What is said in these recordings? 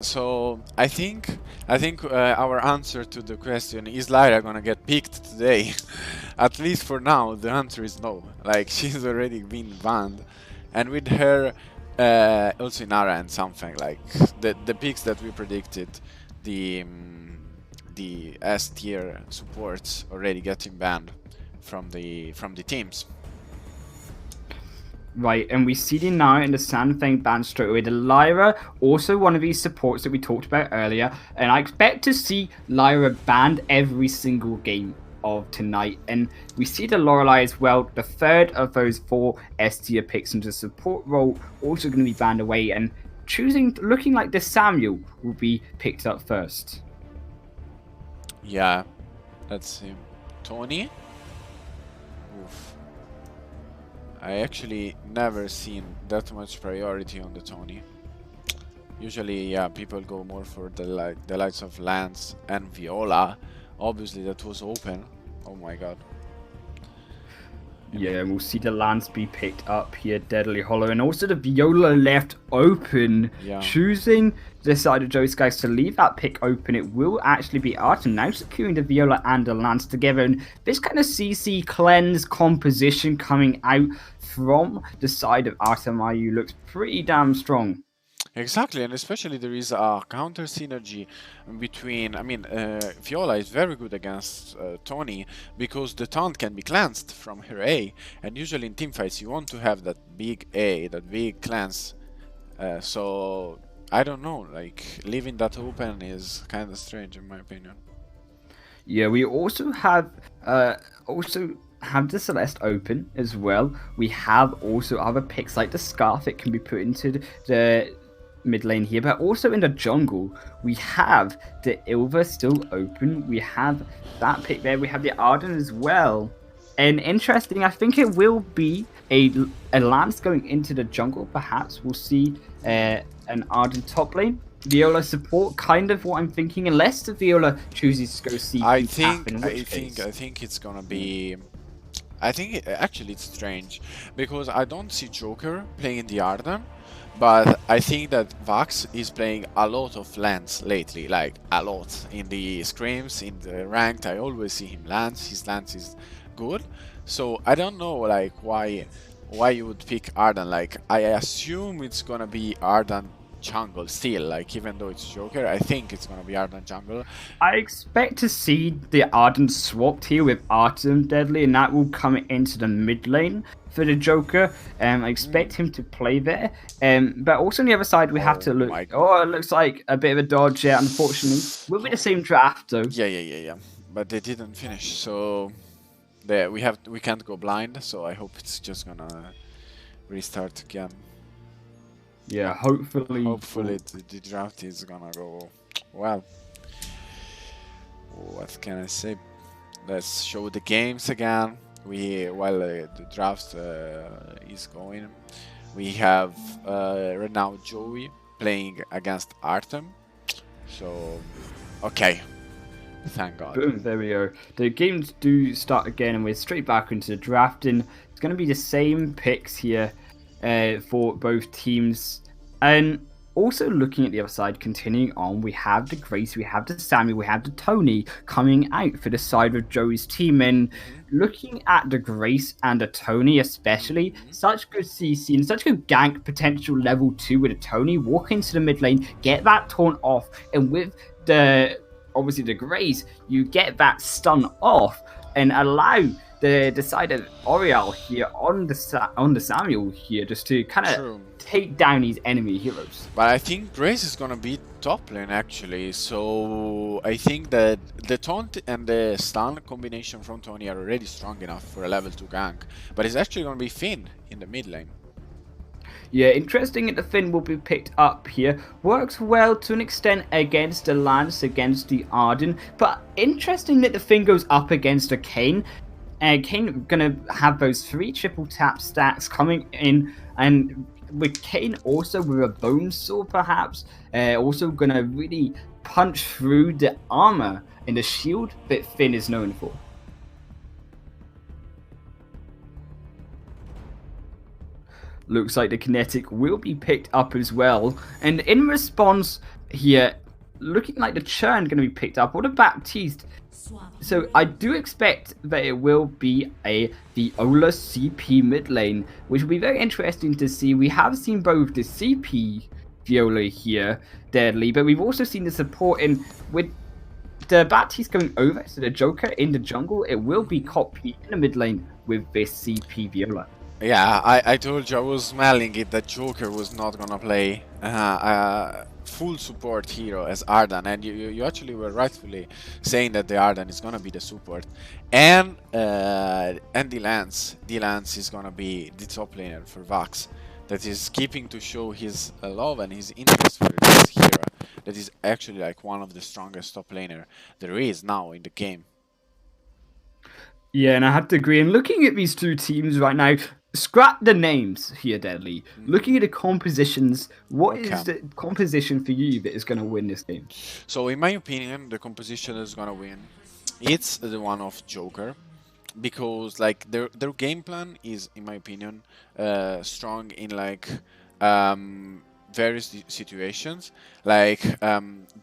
So I think our answer to the question, is Lyra gonna get picked today? At least for now, the answer is no. Like, she's already been banned, and with her, also Inara and something like the picks that we predicted, the the S tier supports already getting banned from the teams. Right, and we see it now in the same thing banned straight away. The Lyra, also one of these supports that we talked about earlier, and I expect to see Lyra banned every single game of tonight. And we see the Lorelei as well, the third of those 4 S tier picks into the support role, also going to be banned away, and looking like the Samuel will be picked up first. Yeah, let's see. Tony? Oof. I actually never seen that much priority on the Tony. Usually, yeah, people go more for the likes of Lance and Viola. Obviously, that was open. Oh my god. Yeah, and we'll see the Lance be picked up here, DeadlyHollow, and also the Viola left open. Yeah. Choosing the side of Joe's guys to leave that pick open, it will actually be Artem now securing the Viola and the Lance together. And this kind of CC cleanse composition coming out from the side of Artem IU looks pretty damn strong. Exactly, and especially there is a counter synergy between. I mean, Viola is very good against Tony because the taunt can be cleansed from her A, and usually in teamfights you want to have that big A, that big cleanse. So I don't know, like leaving that open is kind of strange in my opinion. Yeah, we also have the Celeste open as well. We have also other picks like the Scarf that can be put into the mid lane here, but also in the jungle we have the Ilva still open. We have that pick there. We have the Arden as well, and interesting, I think it will be a Lance going into the jungle. Perhaps we'll see an Arden top lane. Viola support, kind of what I'm thinking, unless the Viola chooses to go CP I think it's gonna be. I think actually it's strange because I don't see Joker playing the Arden, but I think that Vax is playing a lot of Lance lately, like a lot. In the scrims, in the ranked, I always see him Lance. His Lance is good, so I don't know like why you would pick Arden. Like I assume it's gonna be Arden jungle still, like even though it's Joker, I think it's gonna be Arden jungle. I expect to see the Arden swapped here with Artem Deadly, and that will come into the mid lane for the Joker. I expect him to play there. But also on the other side, we have to look. Oh, it looks like a bit of a dodge here, unfortunately. Will be the same draft though. Yeah. But they didn't finish, so there we can't go blind. So I hope it's just gonna restart again. Yeah, hopefully. Hopefully the draft is gonna go well. What can I say? Let's show the games again. While the draft is going, we have right now Joey playing against Artem. So okay, thank God. Boom, there we go. The games do start again, and we're straight back into the drafting. It's going to be the same picks here for both teams. And also looking at the other side, continuing on, we have the Grace, we have the Sammy, we have the Tony coming out for the side of Joey's team. And looking at the Grace and the Tony especially, such good CC and such good gank potential level 2 with a Tony. Walk into the mid lane, get that taunt off, and with the obviously the Grace, you get that stun off and allow the side of Oriel here on the Samuel here just to kind of take down these enemy heroes. But I think Grace is gonna be top lane actually, so I think that the taunt and the stun combination from Tony are already strong enough for a level 2 gank, but it's actually gonna be Finn in the mid lane. Yeah, interesting that the Finn will be picked up here. Works well to an extent against the Lance, against the Arden, but interesting that the Finn goes up against a Kayn. Kayn gonna have those 3 triple tap stacks coming in, and with Kayn also with a bone saw perhaps, also gonna really punch through the armor and the shield that Finn is known for. Looks like the kinetic will be picked up as well, and in response here, looking like the churn going to be picked up. What a Baptiste. So I do expect that it will be a Viola CP mid lane, which will be very interesting to see. We have seen both the CP Viola here, Deadly, but we've also seen the support in with the Baptiste going over to the Joker in the jungle. It will be Copy in the mid lane with this CP Viola. Yeah, I told you I was smelling it that Joker was not gonna play full support hero as Ardan, and you actually were rightfully saying that the Ardan is gonna be the support, and D-Lance is gonna be the top laner for Vax, that is keeping to show his love and his interest for this hero, that is actually like one of the strongest top laner there is now in the game. Yeah, and I have to agree. And looking at these two teams right now, scrap the names here, Deadly. Looking at the compositions, what is the composition for you that is going to win this game? So, in my opinion, the composition that's going to win, it's the one of Joker. Because, like, their game plan is, in my opinion, strong in, like, various situations. Like,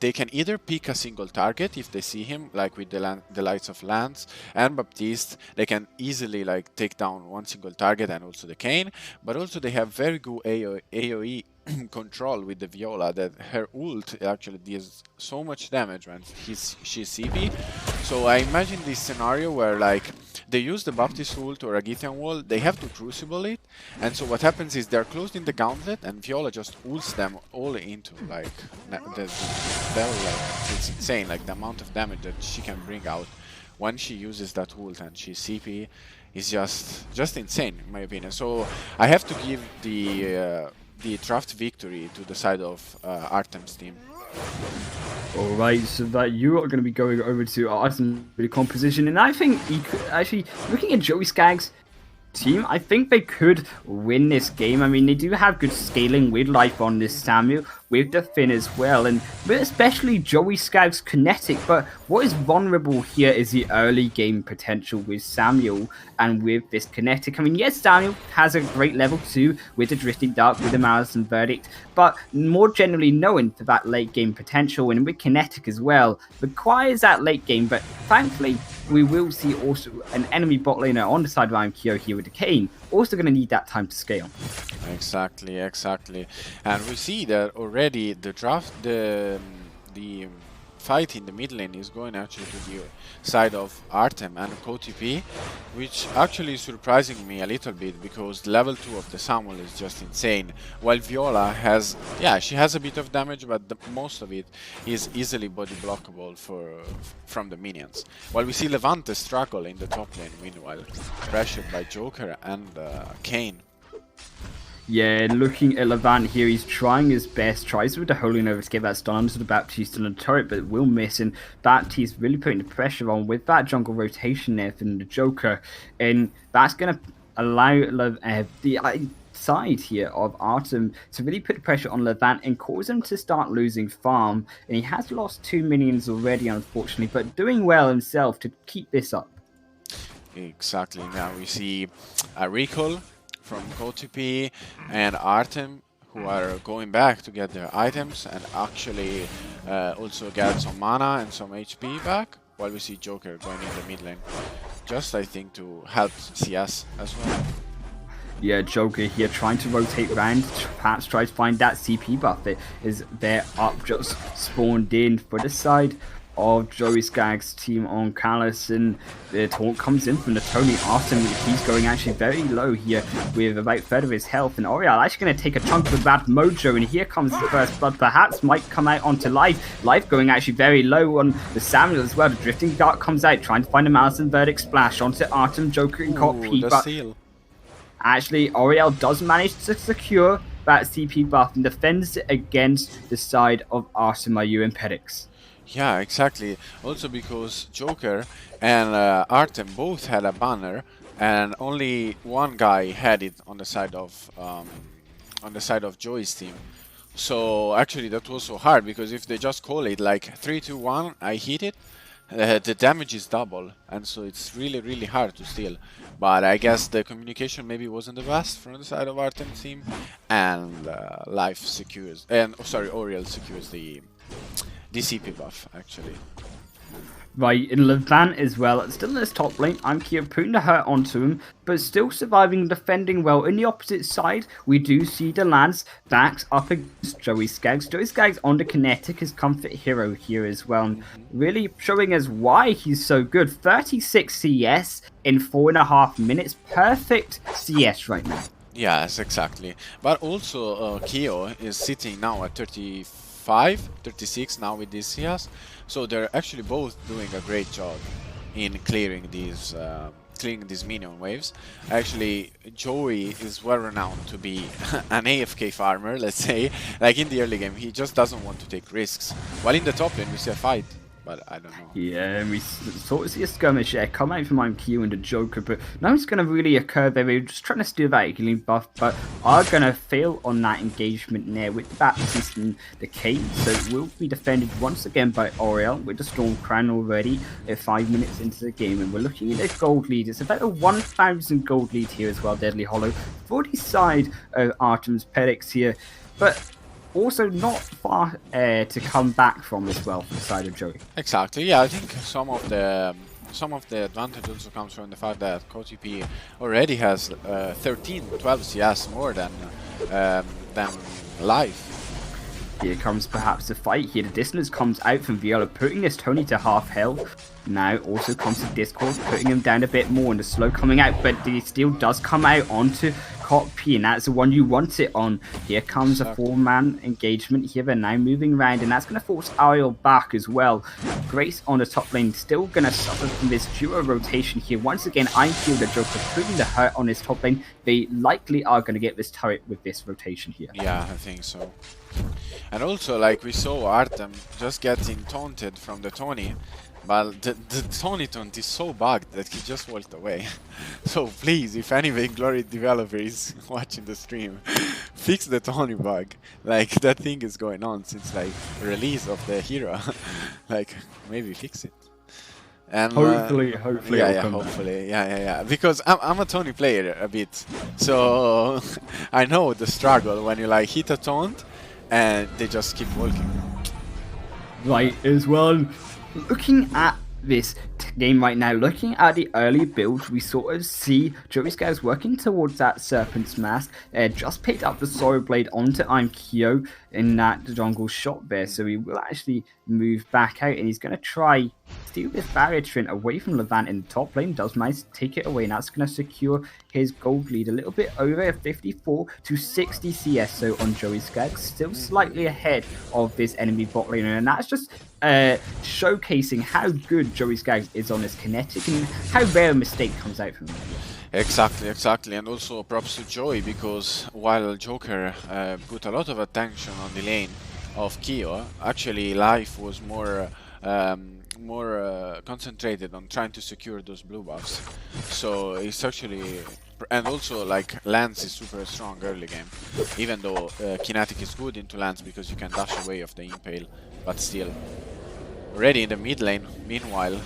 they can either pick a single target if they see him, like with the Lights of Lance and Baptiste. They can easily like take down one single target, and also the Kayn, but also they have very good AoE control with the Viola, that her ult actually deals so much damage when she's CP. So I imagine this scenario where like they use the Baptiste ult or a Githian wall, they have to crucible it, and so what happens is they're closed in the gauntlet and Viola just ults them all into like it's insane, like the amount of damage that she can bring out when she uses that ult and she's CP is just insane in my opinion. So I have to give the draft victory to the side of Artem's team. Alright, so that you are going to be going over to Artem with the composition, and I think he could, actually, looking at Joey Skaggs' team, I think they could win this game. I mean, they do have good scaling with life on this Samuel, with the Finn as well, and but especially Joey Skaggs' kinetic. But what is vulnerable here is the early game potential with Samuel and with this kinetic. I mean, yes, Samuel has a great level 2 with the Drifting Dark, with the Malice and Verdict, but more generally known for that late game potential, and with kinetic as well, requires that late game. But thankfully, we will see also an enemy bot laner on the side of Kyo here with the Kayn, also going to need that time to scale. Exactly. And we see that already the fight in the mid lane is going actually to the side of Artem and KoTP, which actually is surprising me a little bit, because level 2 of the Samuel is just insane, while Viola has, yeah, she has a bit of damage, but most of it is easily body blockable from the minions, while we see Levante struggle in the top lane meanwhile, pressured by Joker and Kayn. Yeah, looking at Levant here, he's trying his best, tries with the Holy Nova to get that stun onto the Baptiste on the turret, but will miss, and Baptiste really putting the pressure on with that jungle rotation there from the Joker, and that's going to allow the side here of Artem to really put pressure on Levant and cause him to start losing farm, and he has lost 2 minions already, unfortunately, but doing well himself to keep this up. Exactly, now we see a recall from KoTP and Artem, who are going back to get their items and actually also get some mana and some HP back, while we see Joker going in the mid lane, just I think to help CS as well. Yeah, Joker here trying to rotate around, perhaps try to find that CP buff. It is there up, just spawned in for the side of Joey Skaggs' team on CALUS, and the taunt comes in from the Tony. Artem, he's going actually very low here with about a third of his health, and Oriel actually going to take a chunk of that mojo, and here comes the first blood, perhaps might come out onto Life going actually very low on the Samuel as well. The Drifting Dark comes out, trying to find a Malice and Verdict splash onto Artem, Joker and Copy, but seal. Actually Oriel does manage to secure that CP buff and defends it against the side of Artem and Pediks. Yeah, exactly. Also because Joker and Artem both had a banner, and only one guy had it on the side of Joey's team. So actually that was so hard, because if they just call it like 3, 2, 1, I hit it, the damage is double, and so it's really hard to steal. But I guess the communication maybe wasn't the best from the side of Artem's team, and Life secures, and Oriel secures the DCP buff, actually. Right, in Levant as well, still in this top lane, Ankyo putting the hurt onto him, but still surviving and defending well. In the opposite side, we do see the Lance backs up against Joey Skaggs. Joey Skaggs on the kinetic, his comfort hero here as well, and really showing us why he's so good. 36 CS in 4.5 minutes, perfect CS right now. Yes, exactly. But also, Keo is sitting now at 35, 36 now with this CS. So they're actually both doing a great job in clearing these minion waves. Actually, Joey is well renowned to be an AFK farmer, let's say. Like in the early game, he just doesn't want to take risks. While in the top lane, we see a fight. But I don't know. Yeah, we sort of see a skirmish there come out from IMQ and the Joker, but nothing's going to really occur there. We're just trying to steal that healing buff, but are going to fail on that engagement there with the Baptiste and the Kate. So it will be defended once again by Oriel with the Storm Crown already at 5 minutes into the game. And we're looking at a gold lead. It's about a 1,000 gold lead here as well, DeadlyHollow, for the side of Artem's Pediks here. But also not far to come back from as well for the side of Joey. Exactly, yeah, I think some of the advantage also comes from the fact that KOTP already has 12 CS more than Life. Here comes perhaps the fight here. The distance comes out from Viola, putting this Tony to half health. Now also comes the Discord, putting him down a bit more, and the slow coming out, but the steal does come out onto Copy, and that's the one you want it on. Here comes a 4-man engagement here. They're now moving around, and that's going to force Ariel back as well. Grace on the top lane still going to suffer from this duo rotation here. Once again, I feel the Joker putting the hurt on his top lane. They likely are going to get this turret with this rotation here. Yeah, I think so. And also, like, we saw Artem just getting taunted from the Tony, but the Tony taunt is so bugged that he just walked away. So please, if any Vainglory developer is watching the stream, fix the Tony bug. Like, that thing is going on since like release of the hero. Like, maybe fix it. And hopefully, yeah. Because I'm a Tony player a bit, so I know the struggle when you like hit a taunt and they just keep walking. Right, as well. Looking at this game right now, looking at the early build, we sort of see Joey Skaggs working towards that Serpent's Mask. Just picked up the Sorrow Blade onto Kyo in that jungle shot there, so he will actually move back out, and he's going to try steal this barrier treant away from Levant in the top lane. Does manage to take it away, and that's going to secure his gold lead a little bit over 54 to 60 CS so on Joey Skaggs, still slightly ahead of this enemy bot lane, and that's just showcasing how good Joey Skaggs is on his kinetic and how rare a mistake comes out from him. Exactly, and also props to Joey, because while Joker put a lot of attention on the lane of Kyo, actually Life was more concentrated on trying to secure those blue buffs. So it's actually, and also like Lance is super strong early game, even though kinetic is good into Lance because you can dash away of the impale, but still. Already in the mid lane, meanwhile,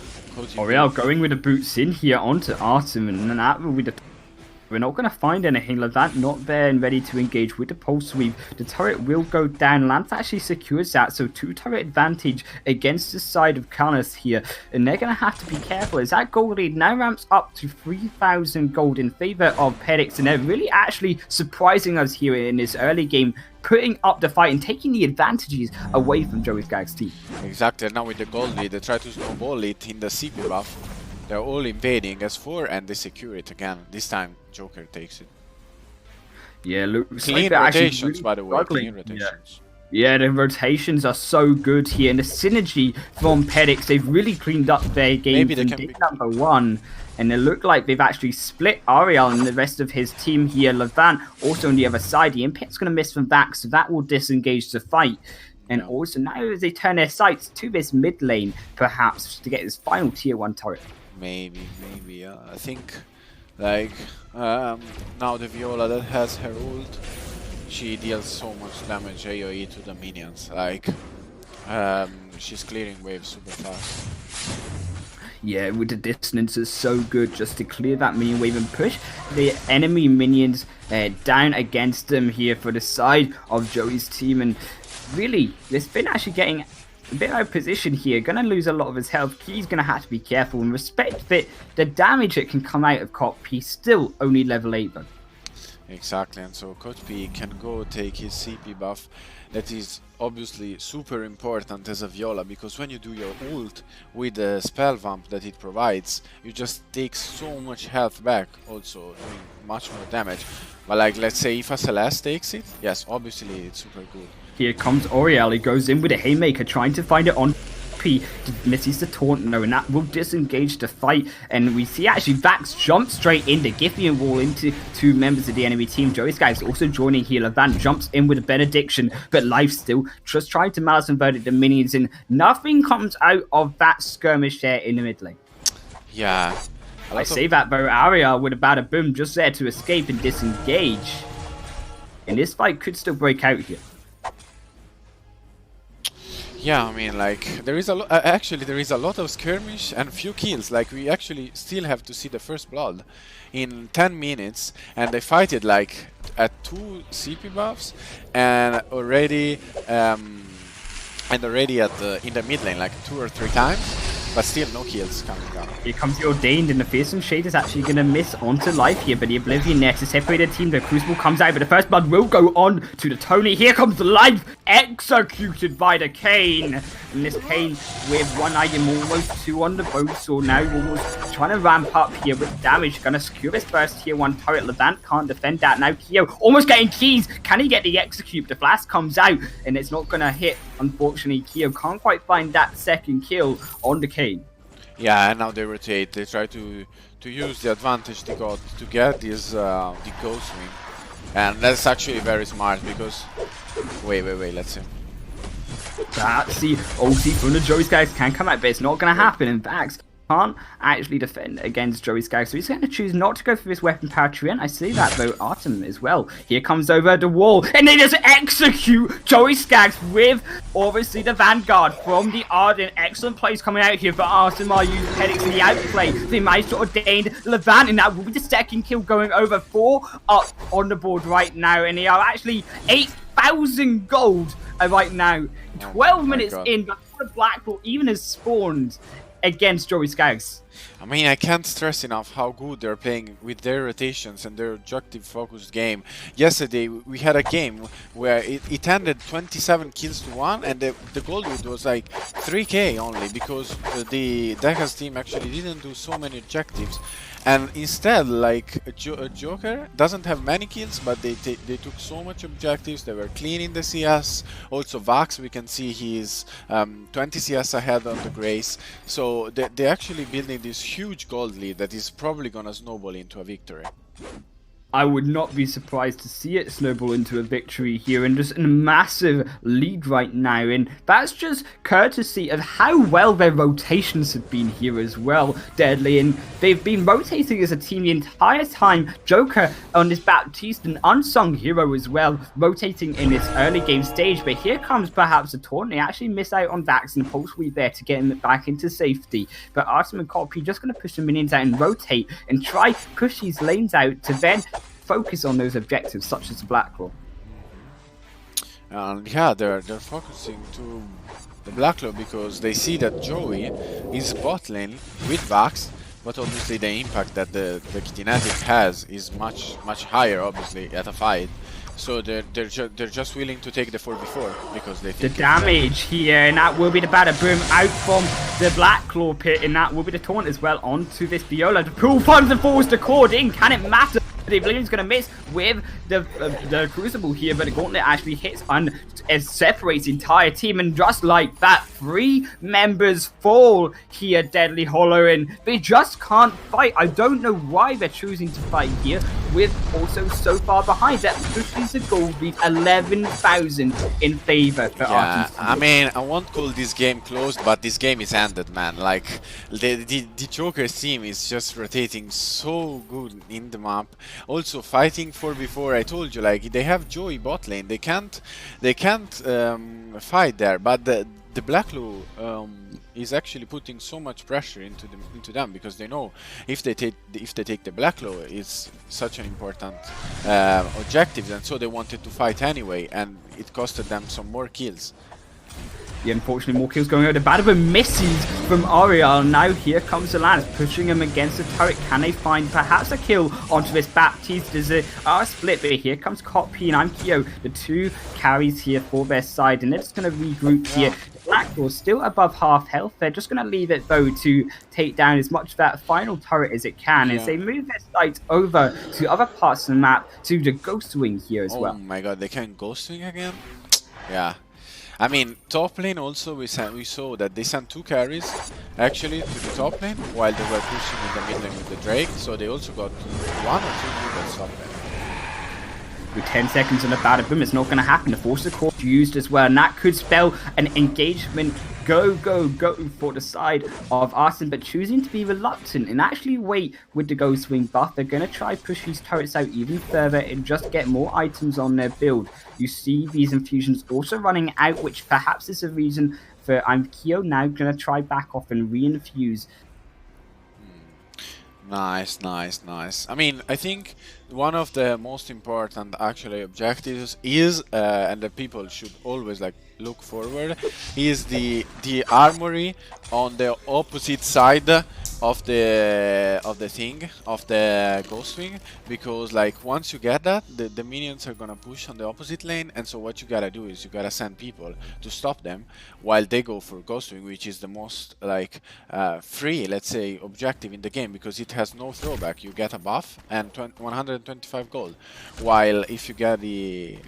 Oriel going with the boots in here onto Artem, and that will be the... We're not going to find anything. Levant not there and ready to engage with the pulse sweep. The turret will go down. Lance actually secures that, so 2-turret advantage against the side of CALUS here. And they're going to have to be careful as that gold lead now ramps up to 3,000 gold in favor of Pediks. And they're really actually surprising us here in this early game, putting up the fight and taking the advantages away from Joey Skaggs' team. Exactly, now with the gold lead, they try to snowball it in the CP buff. They're all invading S4 and they secure it again. This time, Joker takes it. Yeah, look, clean rotations, really, by the way. Clean rotations. Yeah, the rotations are so good here, and the synergy from Pediks, they've really cleaned up their game from day number 1. And it looked like they've actually split Ariel and the rest of his team here. Levant also on the other side. The Impact's going to miss from back, so that will disengage the fight. And also now as they turn their sights to this mid lane, perhaps to get this final tier 1 turret. Maybe, I think, like, now the Viola that has her ult, she deals so much damage AoE to the minions, like, she's clearing waves super fast. Yeah, with the distance is so good just to clear that minion wave and push the enemy minions down against them here for the side of Joey's team. And really, this has been actually getting a bit out of position here. Gonna lose a lot of his health. He's gonna have to be careful and respect that the damage that can come out of Copy still only level 8 though. Exactly, and so Copy can go take his CP buff. That is obviously super important as a Viola, because when you do your ult with the spell vamp that it provides, you just take so much health back, also doing much more damage. But like, let's say if a Celeste takes it, yes, obviously it's super good. Here comes Oriel, he goes in with a Haymaker, trying to find it on P, misses the taunt, no, and that will disengage the fight, and we see actually Vax jump straight in, the Giffian wall into 2 members of the enemy team. Joey Sky's also joining here. Levant jumps in with a benediction, but life still just trying to Malice Inverted the minions, and nothing comes out of that skirmish there in the mid lane. Yeah. I say that though, Ariel with a bada boom just there to escape and disengage, and this fight could still break out here. Yeah, I mean, like, there is a lot. Actually, there is a lot of skirmish and few kills. Like, we actually still have to see the first blood in 10 minutes, and they fight it like at 2 CP buffs, and already at in the mid lane like 2 or 3 times. But still no kills coming down. Here comes the Ordained, and the Fearsome Shade is actually going to miss onto life here, but the Oblivion there to separate the team. The Crucible comes out, but the first blood will go on to the Tony. Here comes the life, executed by the Kane. And this Kane with 1 item, almost 2 on the boat sword now, almost trying to ramp up here with damage. Going to secure this first tier 1 turret. Levant can't defend that. Now Keo almost getting keys. Can he get the execute? The flash comes out, and it's not going to hit. Unfortunately, Keo can't quite find that second kill on the Kane. Yeah, and now they rotate. They try to use the advantage they got to get this the ghost wing, and that's actually very smart because wait, let's see. That's the OC from the Joey Skies can come out, but it's not going to happen. In fact, can't actually defend against Joey Skies, so he's going to choose not to go for this weapon power tree. And I see that though, Artem as well. Here comes over the wall, and they just execute Joey Skaggs with obviously the Vanguard from the Arden. Excellent plays coming out here for Artem. Are you Pediks in the outplay? They managed to ordain Levant, and that will be the second kill going over. 4 up on the board right now, and they are actually 8,000 gold right now. 12 minutes in, but the Blackpool even has spawned against Joey Skaggs. I mean, I can't stress enough how good they're playing with their rotations and their objective-focused game. Yesterday, we had a game where it ended 27 kills to 1, and the gold lead was like 3k only, because the Deca's team actually didn't do so many objectives. And instead, like, Joker doesn't have many kills, but they took so much objectives. They were cleaning the CS. Also, Vax, we can see he's 20 CS ahead on the Grace. So they're actually building this huge gold lead that is probably gonna snowball into a victory. I would not be surprised to see it snowball into a victory here, and just a massive lead right now, and that's just courtesy of how well their rotations have been here as well, Deadly, and they've been rotating as a team the entire time. Joker on this Baptiste, an unsung hero as well, rotating in this early game stage, but here comes perhaps a taunt. They actually miss out on Vax and Pulse Weave there to get him back into safety, but Artem and Copy just going to push the minions out and rotate and try push these lanes out to then focus on those objectives, such as the Blacklaw. And yeah, they're focusing to the Blacklaw because they see that Joey is bot lane with Vax, but obviously the impact that the kinetic has is much higher, obviously, at a fight. So they're just willing to take the 4v4 because they think the damage here, and that will be the batter boom out from the Blacklaw pit, and that will be the taunt as well onto this Viola. The pool funds and falls to cord in. Can it matter? The Oblivion's going to miss with the Crucible here, but the Gauntlet actually hits and separates the entire team, and just like that, 3 members fall here, DeadlyHollow, and they just can't fight. I don't know why they're choosing to fight here, with also so far behind. That pushes the gold lead 11,000 in favor for yeah, RTC. I mean, I won't call this game closed, but this game is ended, man. Like, the Joker's team is just rotating so good in the map. Also fighting 4v4, I told you, like, they have Joey bot lane. They can't fight there, but the Blacklaw is actually putting so much pressure into them because they know if they take the Blacklaw, it's such an important objective, and so they wanted to fight anyway, and it costed them some more kills. Yeah, unfortunately, more kills going over. Badaboo misses from Oriel. Now here comes the Lance, pushing him against the turret. Can they find perhaps a kill onto this Baptiste? There's a split, but here comes Copy and Amkio, the two carries here for their side, and they're just going to regroup here. Blackwall still above half health. They're just going to leave it, though, to take down as much of that final turret as it can as they move their sights over to other parts of the map, to the Ghost Wing here as well. Oh my god, they can Ghost Wing again? Yeah. I mean, top lane also, we saw that they sent 2 carries, actually, to the top lane, while they were pushing in the mid lane with the Drake, so they also got 1 or 2 people top lane. With 10 seconds on the Badaboom, it's not going to happen. The Force Core used as well, and that could spell an engagement go for the side of Arson, but choosing to be reluctant and actually wait with the Ghost Wing buff. They're going to try push these turrets out even further and just get more items on their build. You see these infusions also running out, which perhaps is a reason for Amkio now going to try back off and re-infuse. Nice. I mean, I think one of the most important actually objectives is, and the people should always like look forward, is the armory on the opposite side of the Ghost Wing, because like once you get that, the minions are gonna push on the opposite lane, and so what you gotta do is you gotta send people to stop them while they go for Ghost Wing, which is the most like free, let's say, objective in the game, because it has no throwback. You get a buff and 125 gold, while if you get the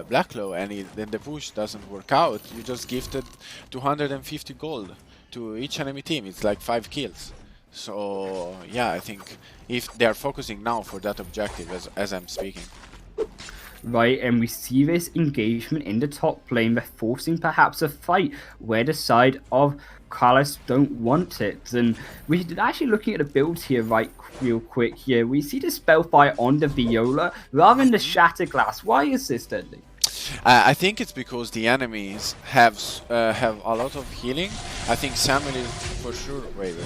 Blacklow and then the push doesn't work out, you just gifted 250 gold to each enemy team. It's like 5 kills. So yeah, I think if they are focusing now for that objective as I'm speaking. Right, and we see this engagement in the top lane. They're forcing perhaps a fight where the side of CALUS don't want it. And we're actually looking at the builds here right real quick here. We see the Spellfire on the Viola rather than the Shatterglass. Why is this, Deadly? I think it's because the enemies have a lot of healing. I think Samuel is for sure... Wait.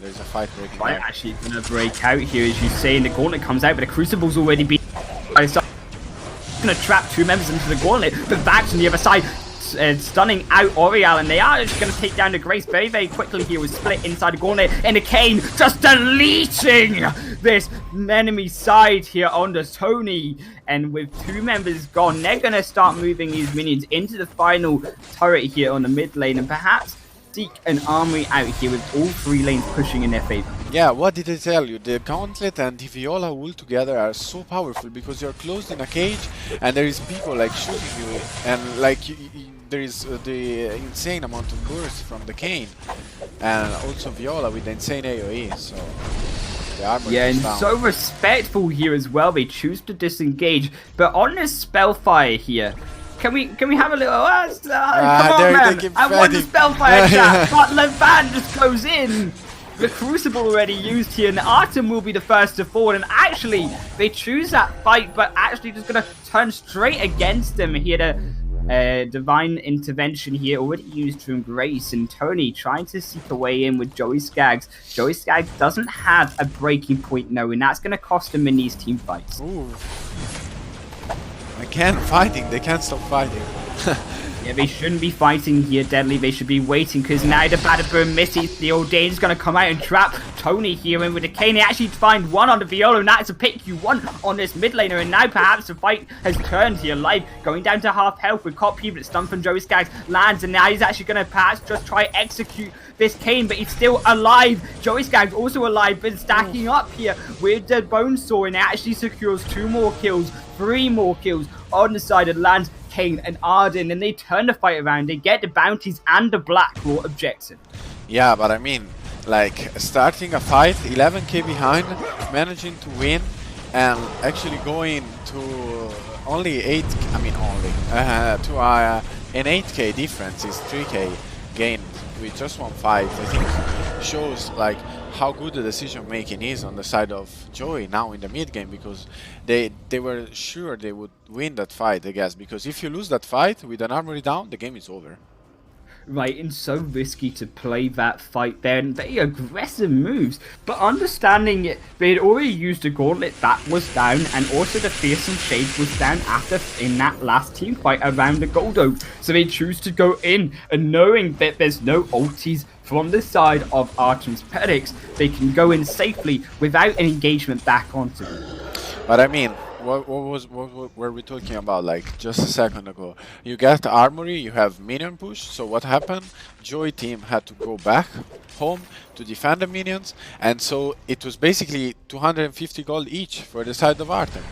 There's a fight breaking out. Actually going to break out here, as you say, and the Gauntlet comes out, but the Crucible's already been... Going to trap 2 members into the Gauntlet, but Vax on the other side, stunning out Oriel, and they are just going to take down the Grace very quickly here with Split inside the Gauntlet, and the Kane just deleting this enemy side here on the Tony. And with 2 members gone, they're going to start moving these minions into the final turret here on the mid lane, and perhaps seek an armory out here with all 3 lanes pushing in their favor. Yeah, what did I tell you? The Gauntlet and the Viola all together are so powerful, because you're closed in a cage and there is people like shooting you, and like there is the insane amount of burst from the Kane, and also Viola with the insane AoE, so the armor is down. So respectful here as well. They choose to disengage, but on this Spellfire here, Can we have a little... come on, man! I want the Spellfire chat! But Levan just goes in! The Crucible already used here, and Artem will be the first to fall. And actually, they choose that fight, but actually just going to turn straight against them here. The Divine Intervention here already used from Grace, and Tony trying to seek a way in with Joey Skaggs. Joey Skaggs doesn't have a breaking point, no, and that's going to cost him in these team fights. Ooh. They can't stop fighting. Yeah, they shouldn't be fighting here, Deadly. They should be waiting, because now the Badaboom misses. The Ordain's going to come out and trap Tony here, and with the Kane, they actually find 1 on the Viola, and that's a pick you want on this mid laner. And now perhaps the fight has turned here live, going down to half health with Copy, but stun from Joey Skaggs lands, and now he's actually going to perhaps just try execute this Kane, but he's still alive. Joey Skaggs also alive, but stacking up here with the Bonesaw, and it actually secures 2 more kills, 3 more kills on the side of Lance, Kane and Arden, and they turn the fight around. They get the bounties and the Blacklaw objective. Yeah, but I mean, like, starting a fight 11k behind, managing to win, and actually going to only 8, I mean only, to an 8k difference is 3k gain with just 1 fight. I think shows like how good the decision making is on the side of Joey now in the mid game, because they were sure they would win that fight, I guess, because if you lose that fight with an armory down, the game is over. right, and so risky to play that fight there, and very aggressive moves. But understanding it, they had already used a gauntlet that was down, and also the Fearsome Shades was down after in that last team fight around the gold oak. So they choose to go in, and knowing that there's no ultis from the side of Artem's Pediks, they can go in safely without an engagement back onto them. But I mean, what were we talking about like just a second ago? You get the armory, you have minion push, so what happened? Joy team had to go back home to defend the minions, and so it was basically 250 gold each for the side of Artem.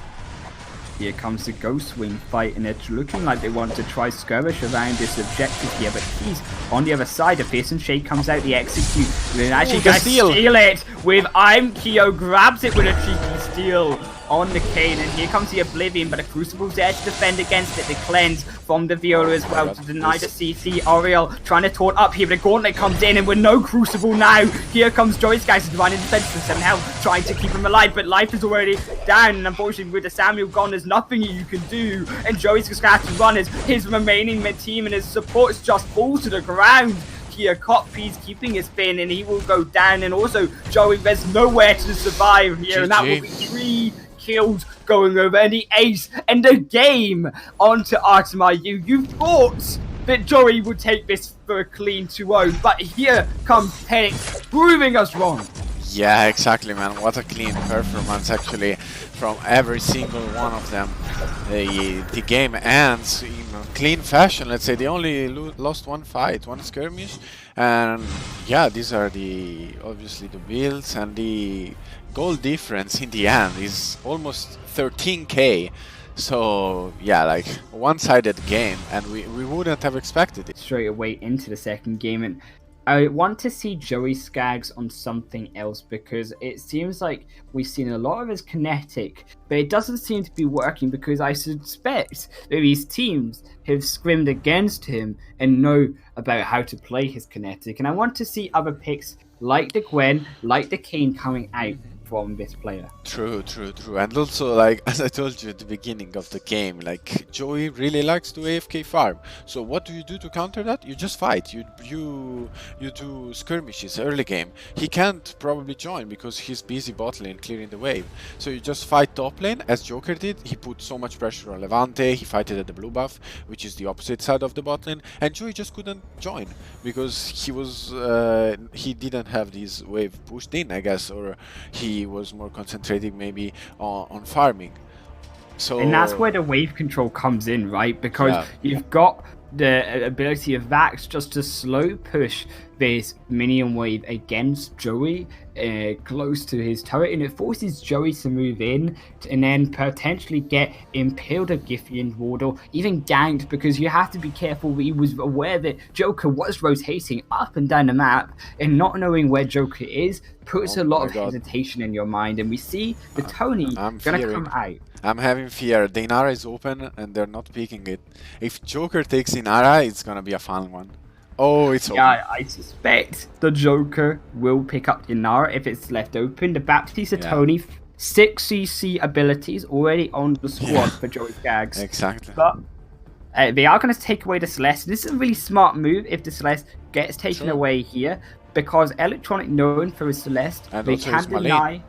Here comes the Ghost Wing fight, and it's looking like they want to try skirmish around this objective here, but he's on the other side. A Fearsome Shade comes out, the execute, and then actually gonna steal it with Keo, grabs it with a cheeky steal on the Kane, and here comes the Oblivion, but a Crucible's there to defend against it. The Cleanse from the Viola as well to deny the CC. Oriel trying to taunt up here, but the Gauntlet comes in, and with no Crucible now, here comes Joyce, guys, dividing defense for 7 health, trying to keep him alive, but life is already down, and unfortunately with the Samuel gone, there's nothing you can do, and Joey's just gonna have to run as his remaining mid-team and his supports just fall to the ground. Here, Copy's keeping his spin, and he will go down, and also Joey, there's nowhere to survive here, GG. and that will be 3 kills going over, and the ace and the game onto Artem IU. You thought that Joey would take this for a clean 2-0, but here comes Pediks proving us wrong. Yeah, exactly, man. What a clean performance, actually, from every single one of them. The game ends in a clean fashion. Let's say they only lost 1 fight, 1 skirmish, and yeah, these are obviously the builds, and the goal difference in the end is almost 13k. So yeah, like one-sided game, and we wouldn't have expected it. Straight away into the second game, and I want to see Joey Skaggs on something else, because it seems like we've seen a lot of his kinetic, but it doesn't seem to be working, because I suspect that these teams have scrimmed against him and know about how to play his kinetic, and I want to see other picks like the Gwen, like the Kane coming out from this player. True. And also, like, as I told you at the beginning of the game, like, Joey really likes to AFK farm. So what do you do to counter that? You just fight. You do skirmishes early game. He can't probably join because he's busy bot lane clearing the wave. So you just fight top lane, as Joker did. He put so much pressure on Levante. He fighted at the blue buff, which is the opposite side of the bot lane. And Joey just couldn't join because he didn't have this wave pushed in, I guess, or he was more concentrating maybe on farming. So, and that's where the wave control comes in, right? Because you've got the ability of Vax just to slow push this minion wave against Joey close to his turret, and it forces Joey to move in and then potentially get impaled a Giffian Wardle, even ganked, because you have to be careful. He was aware that Joker was rotating up and down the map, and not knowing where Joker is puts a lot of hesitation in your mind, and we see the Tony gonna come out. I'm having fear. The Inara is open and they're not picking it. If Joker takes Inara, it's gonna be a fun one. Oh, it's open. Yeah, I suspect the Joker will pick up Inara if it's left open. The Baptiste Tony, 6 CC abilities already on the squad for Joey Skaggs. Exactly. But they are going to take away the Celeste. This is a really smart move if the Celeste gets taken away here, because Electronic, known for his Celeste, and they can deny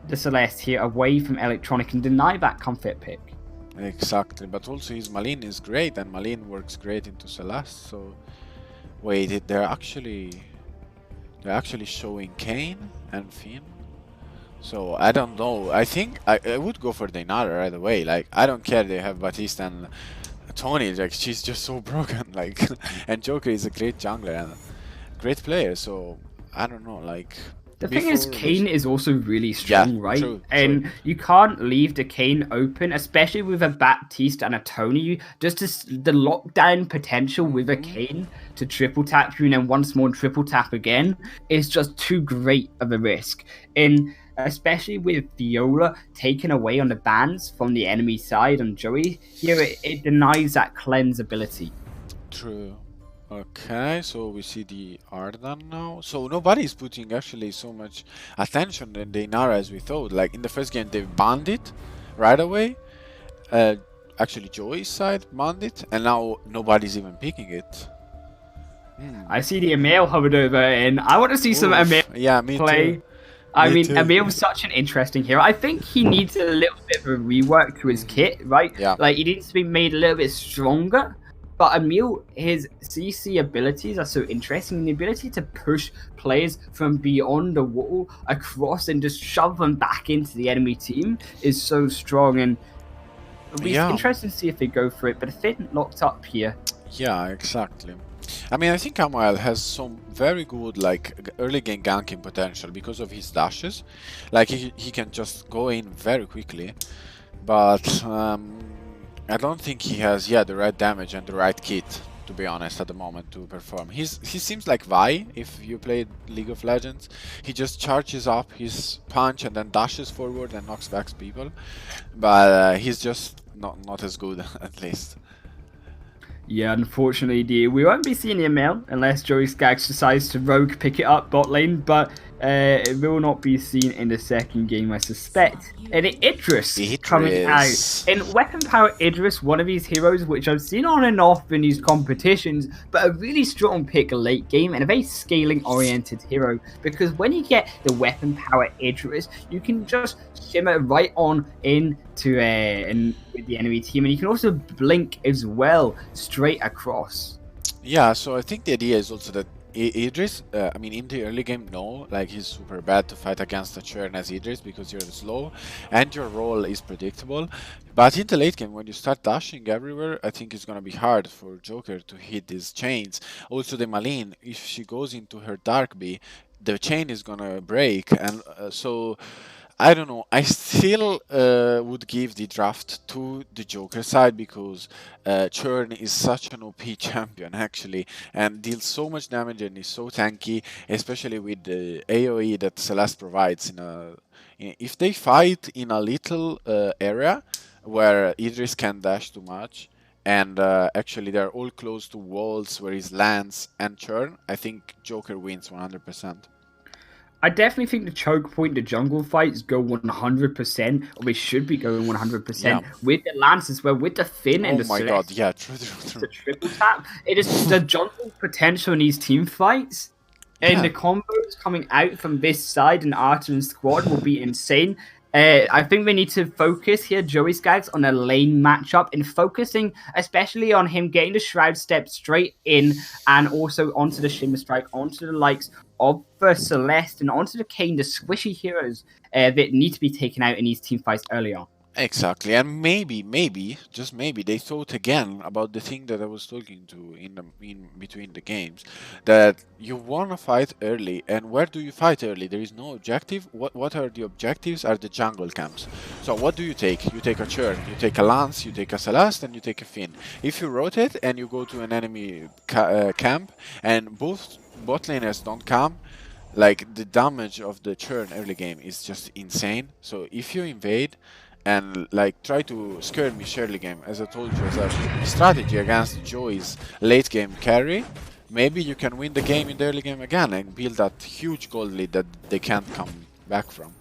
the Celeste here away from Electronic and deny that comfort pick. Exactly, but also his Malin is great, and Malin works great into Celeste. So wait, they're actually showing Kane and Finn. So I don't know. I think I would go for Dainara right away. Like, I don't care they have Batista and Tony. Like, she's just so broken. Like, and Joker is a great jungler and great player. So I don't know. Like, the thing is, Kane is also really strong, right? True. And you can't leave the Kane open, especially with a Baptiste and a Tony. Just the lockdown potential with a Kane to triple tap you and then once more triple tap again is just too great of a risk. And especially with Viola taken away on the bans from the enemy side on Joey, here it denies that cleanse ability. True. Okay, so we see the Ardan now. So nobody is putting actually so much attention in the Inara as we thought. Like, in the first game they banned it right away. Actually Joey's side banned it, and now nobody's even picking it. I see the Emil hovered over, and I want to see some Emil play. Too. I mean, Emil's such an interesting hero. I think he needs a little bit of a rework to his kit, right? Yeah. Like, he needs to be made a little bit stronger. But Emil, his CC abilities are so interesting. The ability to push players from beyond the wall across and just shove them back into the enemy team is so strong. And it'll be interesting to see if they go for it. But Finn locked up here. Yeah, exactly. I mean, I think Amoel has some very good like early game ganking potential because of his dashes. Like he can just go in very quickly, but I don't think he has the right damage and the right kit, to be honest, at the moment to perform. He seems like Vi if you play League of Legends. He just charges up his punch and then dashes forward and knocks back people, but he's just not as good at least. Yeah, unfortunately, we won't be seeing Emil unless Joey Skaggs decides to rogue pick it up bot lane, but it will not be seen in the second game, I suspect. And Idris coming out. In Weapon Power Idris, one of these heroes which I've seen on and off in these competitions, but a really strong pick late game and a very scaling-oriented hero, because when you get the Weapon Power Idris, you can just shimmer right on into with the enemy team, and you can also blink as well straight across. Yeah, so I think the idea is also that Idris, I mean, in the early game, no, like he's super bad to fight against a churn as Idris because you're slow and your role is predictable. But in the late game, when you start dashing everywhere, I think it's gonna be hard for Joker to hit these chains. Also, the Malin, if she goes into her Dark Bee, the chain is gonna break, and so I don't know. I still would give the draft to the Joker side because Churn is such an OP champion actually and deals so much damage and is so tanky, especially with the AoE that Celeste provides. If they fight in a little area where Idris can dash too much and actually they're all close to walls where he lands and Churn, I think Joker wins 100%. I definitely think the choke point, the jungle fights go 100%, or they should be going 100% with the lance as well, with the Finn and the Celeste. Oh my god, yeah, true. The triple tap. It is the jungle potential in these team fights, and the combos coming out from this side and Arthur and squad will be insane. I think we need to focus here, Joey Skaggs, on a lane matchup and focusing especially on him getting the Shroud Step straight in and also onto the Shimmer Strike, onto the likes of the Celeste and onto the Kayn, the squishy heroes that need to be taken out in these team fights early on. Exactly, and maybe, just maybe, they thought again about the thing that I was talking to in between the games, that you want to fight early, and where do you fight early? There is no objective. What are the objectives? Are the jungle camps. So what do you take? You take a Churn, you take a Lance, you take a Celeste, and you take a Finn. If you rotate and you go to an enemy camp, and both bot laners don't come, like the damage of the Churn early game is just insane. So if you invade and like try to skirmish early game, as I told you, as a strategy against Joey's late game carry, maybe you can win the game in the early game again and build that huge gold lead that they can't come back from.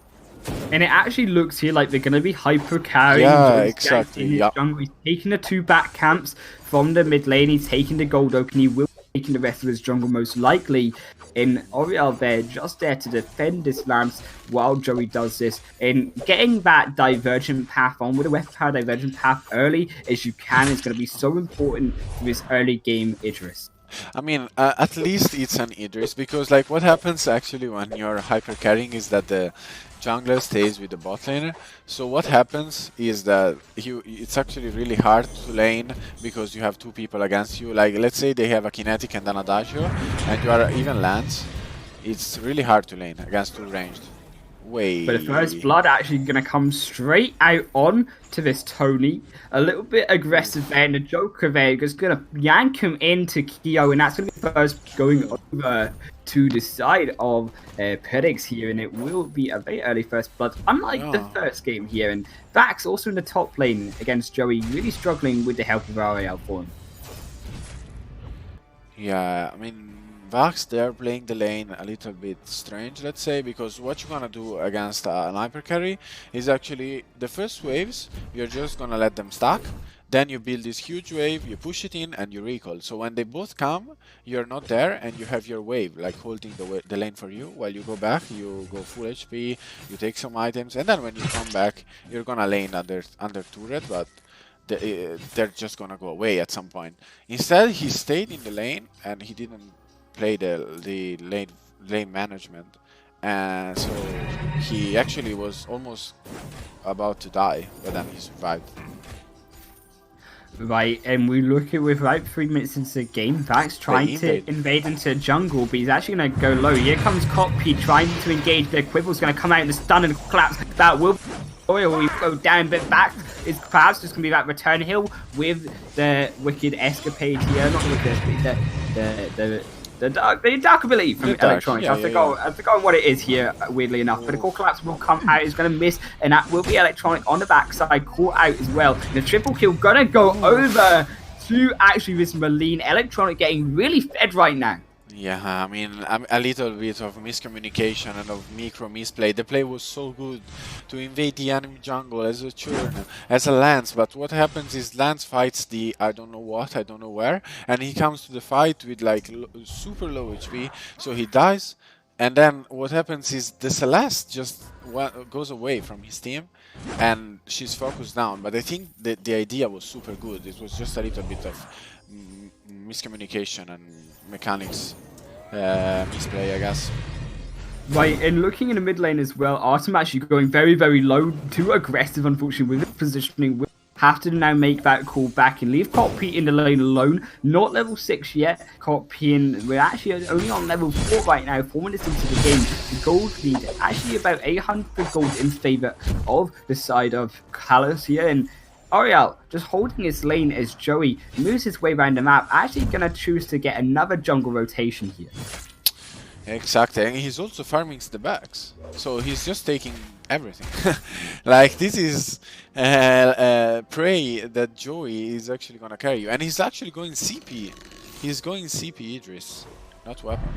And it actually looks here like they're going to be hyper carrying. Yeah, exactly. Yep. He's taking the two back camps from the mid lane. He's taking the gold oak and he will be taking the rest of his jungle most likely. In Oriel there, just there to defend this Lance while Joey does this. And getting that divergent path on with a weapon power divergent path early as you can is going to be so important for this early game Idris. I mean, at least it's an Idris, because like what happens actually when you're hyper carrying is that the jungler stays with the bot laner. So what happens is that it's actually really hard to lane because you have two people against you. Like let's say they have a kinetic and an adagio and you are even Lance. It's really hard to lane against two ranged. But the first blood actually going to come straight out on to this Tony. A little bit aggressive there, and the Joker there is going to yank him into Kyo, and that's going to be first going over to the side of Pediks here, and it will be a very early first blood, unlike the first game here. And Vax also in the top lane against Joey, really struggling with the help of Ariel for him. Yeah, I mean, Vax, they're playing the lane a little bit strange, let's say, because what you're gonna do against an hyper carry is actually the first waves, you're just gonna let them stack. then you build this huge wave, you push it in, and you recall. So when they both come, you're not there, and you have your wave, like holding the lane for you. While you go back, you go full HP, you take some items, and then when you come back, you're gonna lane under turret, but they're just gonna go away at some point. Instead, he stayed in the lane, and he didn't play the lane management. And so he actually was almost about to die, but then he survived. Right, and we look at with about 3 minutes into the game, Vax trying to invade into jungle, but he's actually going to go low. Here comes Copy trying to engage, the Quibble's going to come out and stun and collapse. That will go down, but Vax is perhaps just going to be that return hill with the Wicked Escapade here. Not the Wicked Escapade, the dark ability from Electronic. I forgot what it is here, weirdly enough. But the core collapse will come out. He's going to miss, and that will be Electronic on the backside, caught out as well. And the triple kill going to go over to actually this Marlene. Electronic getting really fed right now. Yeah, I mean, a little bit of miscommunication and of micro misplay. The play was so good to invade the enemy jungle as a churn, as a Lance, but what happens is Lance fights the I don't know what, I don't know where, and he comes to the fight with like super low HP, so he dies, and then what happens is the Celeste just goes away from his team, and she's focused down, but I think the idea was super good. It was just a little bit of miscommunication and mechanics misplay, I guess. Right, and looking in the mid lane as well, Artem actually going very, very low, too aggressive, unfortunately, with his positioning. We'll have to now make that call back and leave Copy in the lane alone. Not level 6 yet. Copy, and we're actually only on level 4 right now, 4 minutes into the game. The gold lead, actually about 800 gold in favor of the side of CALUS here, and Oriel just holding his lane as Joey moves his way around the map, actually going to choose to get another jungle rotation here. Exactly, and he's also farming the backs, so he's just taking everything. Like, this is prey that Joey is actually going to carry you, and he's actually going CP. He's going CP Idris, not weapon.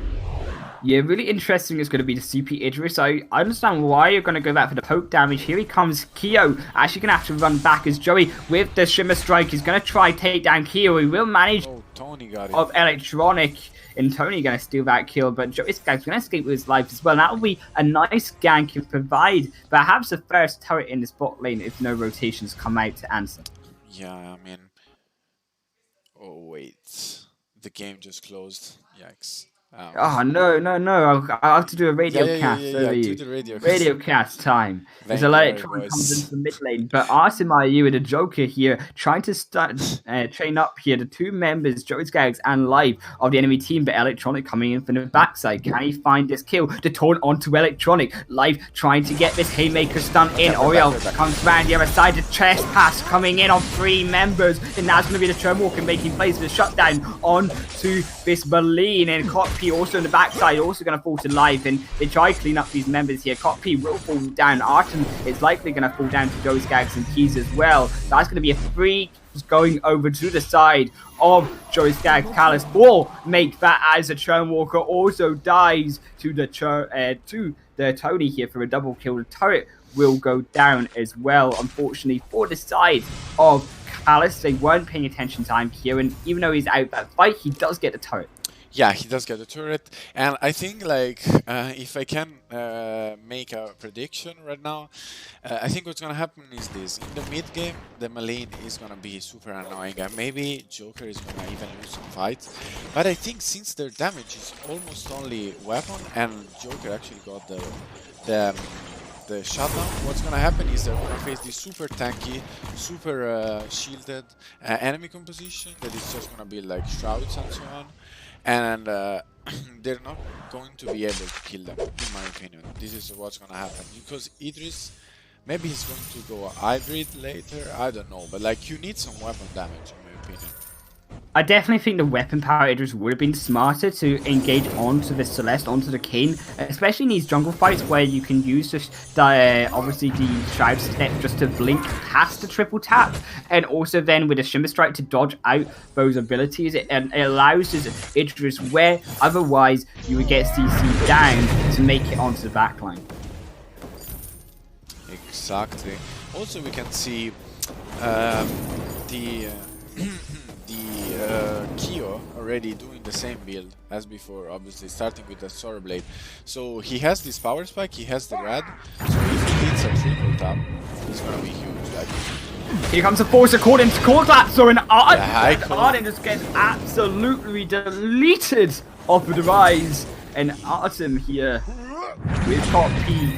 Yeah, really interesting is going to be the CP Idris. I understand why you're going to go back for the poke damage. Here he comes, Keo. Actually going to have to run back as Joey with the Shimmer Strike. He's going to try take down Keo. He will manage. Oh, Tony got it. Of Electronic. And Tony going to steal that kill, but Joey's going to escape with his life as well. And that will be a nice gank and provide perhaps the first turret in this bot lane if no rotations come out to answer. Yeah, I mean... Oh, wait. The game just closed. Yikes. Oh, no. I'll have to do a radio cast. Do the radio cast time. There's a lot of trouble comes into the mid lane, but Artem IU with a Joker here, trying to train up here the two members, Joey Skaggs and Live, of the enemy team, but Electronic coming in from the backside. Can he find this kill to turn onto Electronic? Live trying to get this Haymaker stun in. Oriel comes around the other side, the trespass coming in on 3 members, and that's going to be the Churnwalker making plays for the shutdown on to this Marlene, and Copy also on the backside, also going to fall to Live, and they try to clean up these members here. Copy will fall down. Artem is likely going to fall down to Joey Skaggs and Keys as well. That's going to be a free going over to the side of Joey Skaggs. CALUS will make that as the Churnwalker also dies to the Tony here for a double kill. The turret will go down as well, unfortunately, for the side of CALUS. They weren't paying attention time here, and even though he's out that fight, he does get the turret. Yeah, he does get the turret, and I think, like, if I can make a prediction right now, I think what's gonna happen is this: in the mid game, the Marlene is gonna be super annoying, and maybe Joker is gonna even lose some fights. But I think since their damage is almost only weapon, and Joker actually got the shutdown, what's gonna happen is they're gonna face this super tanky, super shielded enemy composition that is just gonna be like shrouds and so on. And they're not going to be able to kill them, in my opinion. This is what's going to happen. Because Idris, maybe he's going to go hybrid later, I don't know. But like, you need some weapon damage, in my opinion. I definitely think the weapon power Idris would have been smarter to engage onto the Celeste, onto the Kayn, especially in these jungle fights where you can use obviously the Shroud Step just to blink past the triple tap, and also then with a Shimmer Strike to dodge out those abilities. It allows Idris where otherwise you would get CC down to make it onto the backline. Exactly. Also, we can see the Kyo already doing the same build as before, obviously starting with the Sword Blade. So he has this power spike, he has the red, so if he hits a triple tap, it's gonna be huge. Like, here comes the force according to Core Collapser, and Arden just gets absolutely deleted off of the rise. And Artem here with top P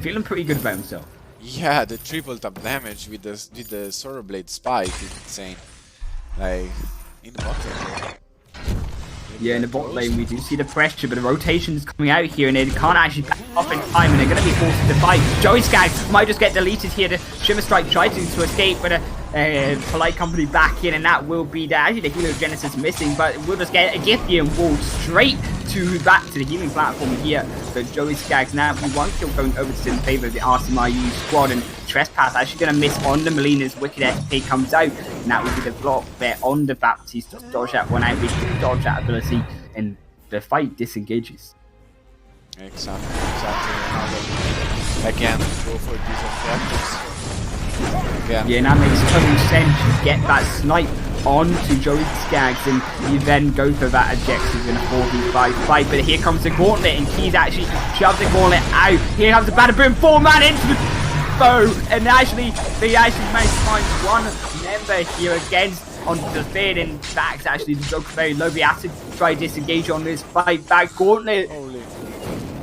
feeling pretty good about himself. Yeah, the triple tap damage with the Sword Blade spike is insane. Like, in the bot lane. Yeah, in the bot lane we do see the pressure, but the rotation is coming out here and they can't actually back off in time and they're going to be forced to fight. Joey Skaggs might just get deleted here. The Shimmer Strike tried to escape, but Polite Company back in, and that will be there. Actually, the Heliogenesis missing, but we'll just get a Githia and wall straight back to the healing platform here. So Joey Skaggs now with 1 kill going over to in favor of the RCMIU squad, and Trespass actually going to miss on the Melina's Wicked XP comes out, and that will be the block there on the Baptiste. Just dodge that one out with dodge that ability, and the fight disengages. Exactly. Again, go for these objectives. Yeah, and that makes total sense. You get that snipe onto Joey Skaggs and you then go for that objective in a 4v5 fight. But here comes the gauntlet and Keys actually shoves the gauntlet out. Here comes the Badaboom, 4-man into the foe, and actually they managed to find one member here against onto the third, and that's actually the joke very low. We have to try to disengage on this fight back. Gauntlet. Holy.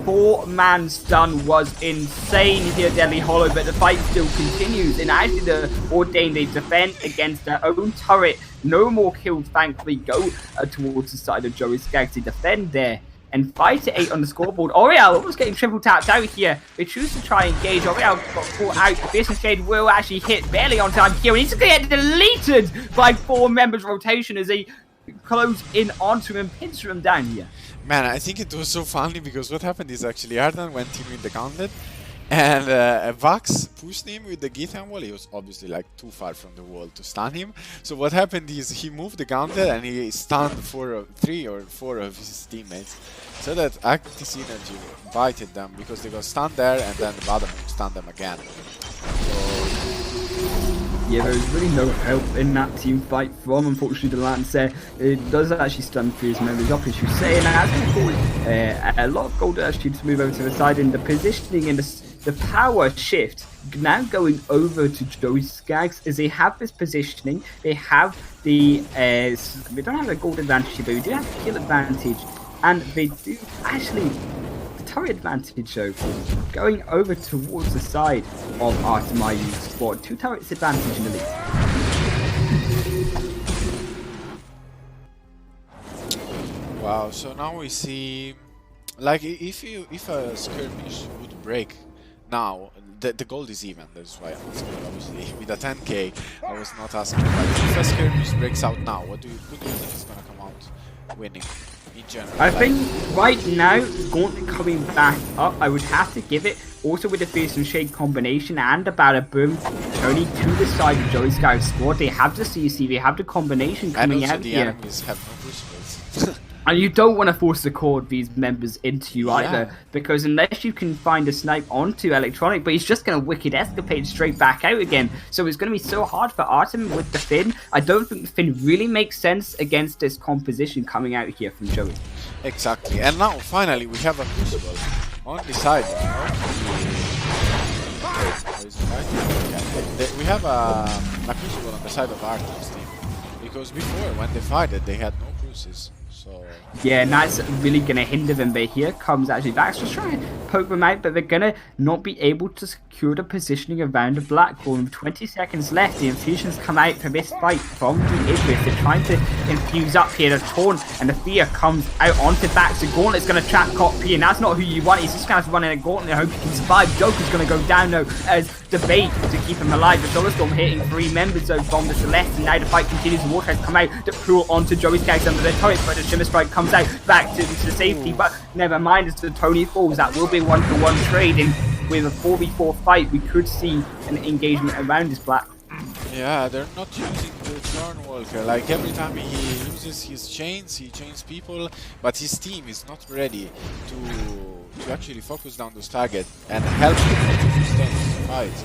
4-man stun was insane here, DeadlyHollow, but the fight still continues. And actually, the Ordained, they defend against their own turret. No more kills, thankfully, go towards the side of Joey Skaggs to defend there. And 5-8 on the scoreboard. Oriel was getting triple tapped out here. They choose to try and engage. Oriel got caught out. The Fierce Shade will actually hit barely on time here. And he's going to get deleted by 4 members rotation as they close in onto him and pinch him down here. Man, I think it was so funny because what happened is actually Ardan went in with the gauntlet and Vax pushed him with the Githyan wall. He was obviously like too far from the wall to stun him. So what happened is he moved the gauntlet and he stunned 3 or 4 of his teammates. So that Active Synergy invited them because they got stunned there and then Vadamoon stunned them again. Yeah, there was really no help in that team fight from, unfortunately, the Lancer. It does actually stun through his members up, as you say, and that's going to cause a lot of gold actually to move over to the side, and the positioning and the power shift now going over to Joey Skaggs as they have this positioning. They have the they don't have a gold advantage, but we do have a kill advantage, and they do actually turret advantage though, going over towards the side of RCMIU squad. 2 turrets advantage in the lead. Wow, so now we see, like, if a skirmish would break now, the gold is even. That's why I'm asking. Obviously, with a 10k, I was not asking. But if a skirmish breaks out now, what do you think is gonna come out winning? I think right now, Gauntlet coming back up, I would have to give it, also with the Fierce and Shade combination and the Badaboom, Tony to the side of Joey Skaggs' squad. They have the CC, they have the combination coming out here. And also the enemies have no crucibles. And you don't want to force the cord these members into you either, because unless you can find a snipe onto Electronic, but he's just going to Wicked Escapade straight back out again. So it's going to be so hard for Artem with the Finn. I don't think the Finn really makes sense against this composition coming out here from Joey. Exactly, and now finally we have a crucible on the side. We have a crucible on the side of Artem's team, because before when they fight it, they had no cruces. So yeah, and that's really going to hinder them. But here comes actually Vax just trying to poke them out, but they're going to not be able to secure the positioning around the Black Hole. With 20 seconds left, the infusions come out for this fight from the Idris. They're trying to infuse up here, the Taunt, and the Fear comes out onto Vax. The Gauntlet's going to trap Copy, and that's not who you want. He's just going to have to run in a Gauntlet and hope he can survive. Joker's going to go down though as the bait to keep him alive. The Solar Storm hitting 3 members though from the Celeste, and now the fight continues. The Water has come out to pull onto Joey Skaggs under the turret, but the Shimmer Strike comes out back to safety, but never mind, as the Tony falls. That will be 1-for-1 trade, and with a 4v4 fight we could see an engagement around this Black. Yeah, they're not using the Turnwalker. Like every time he uses his chains, he chains people, but his team is not ready to actually focus down those targets and help him to sustain the fight.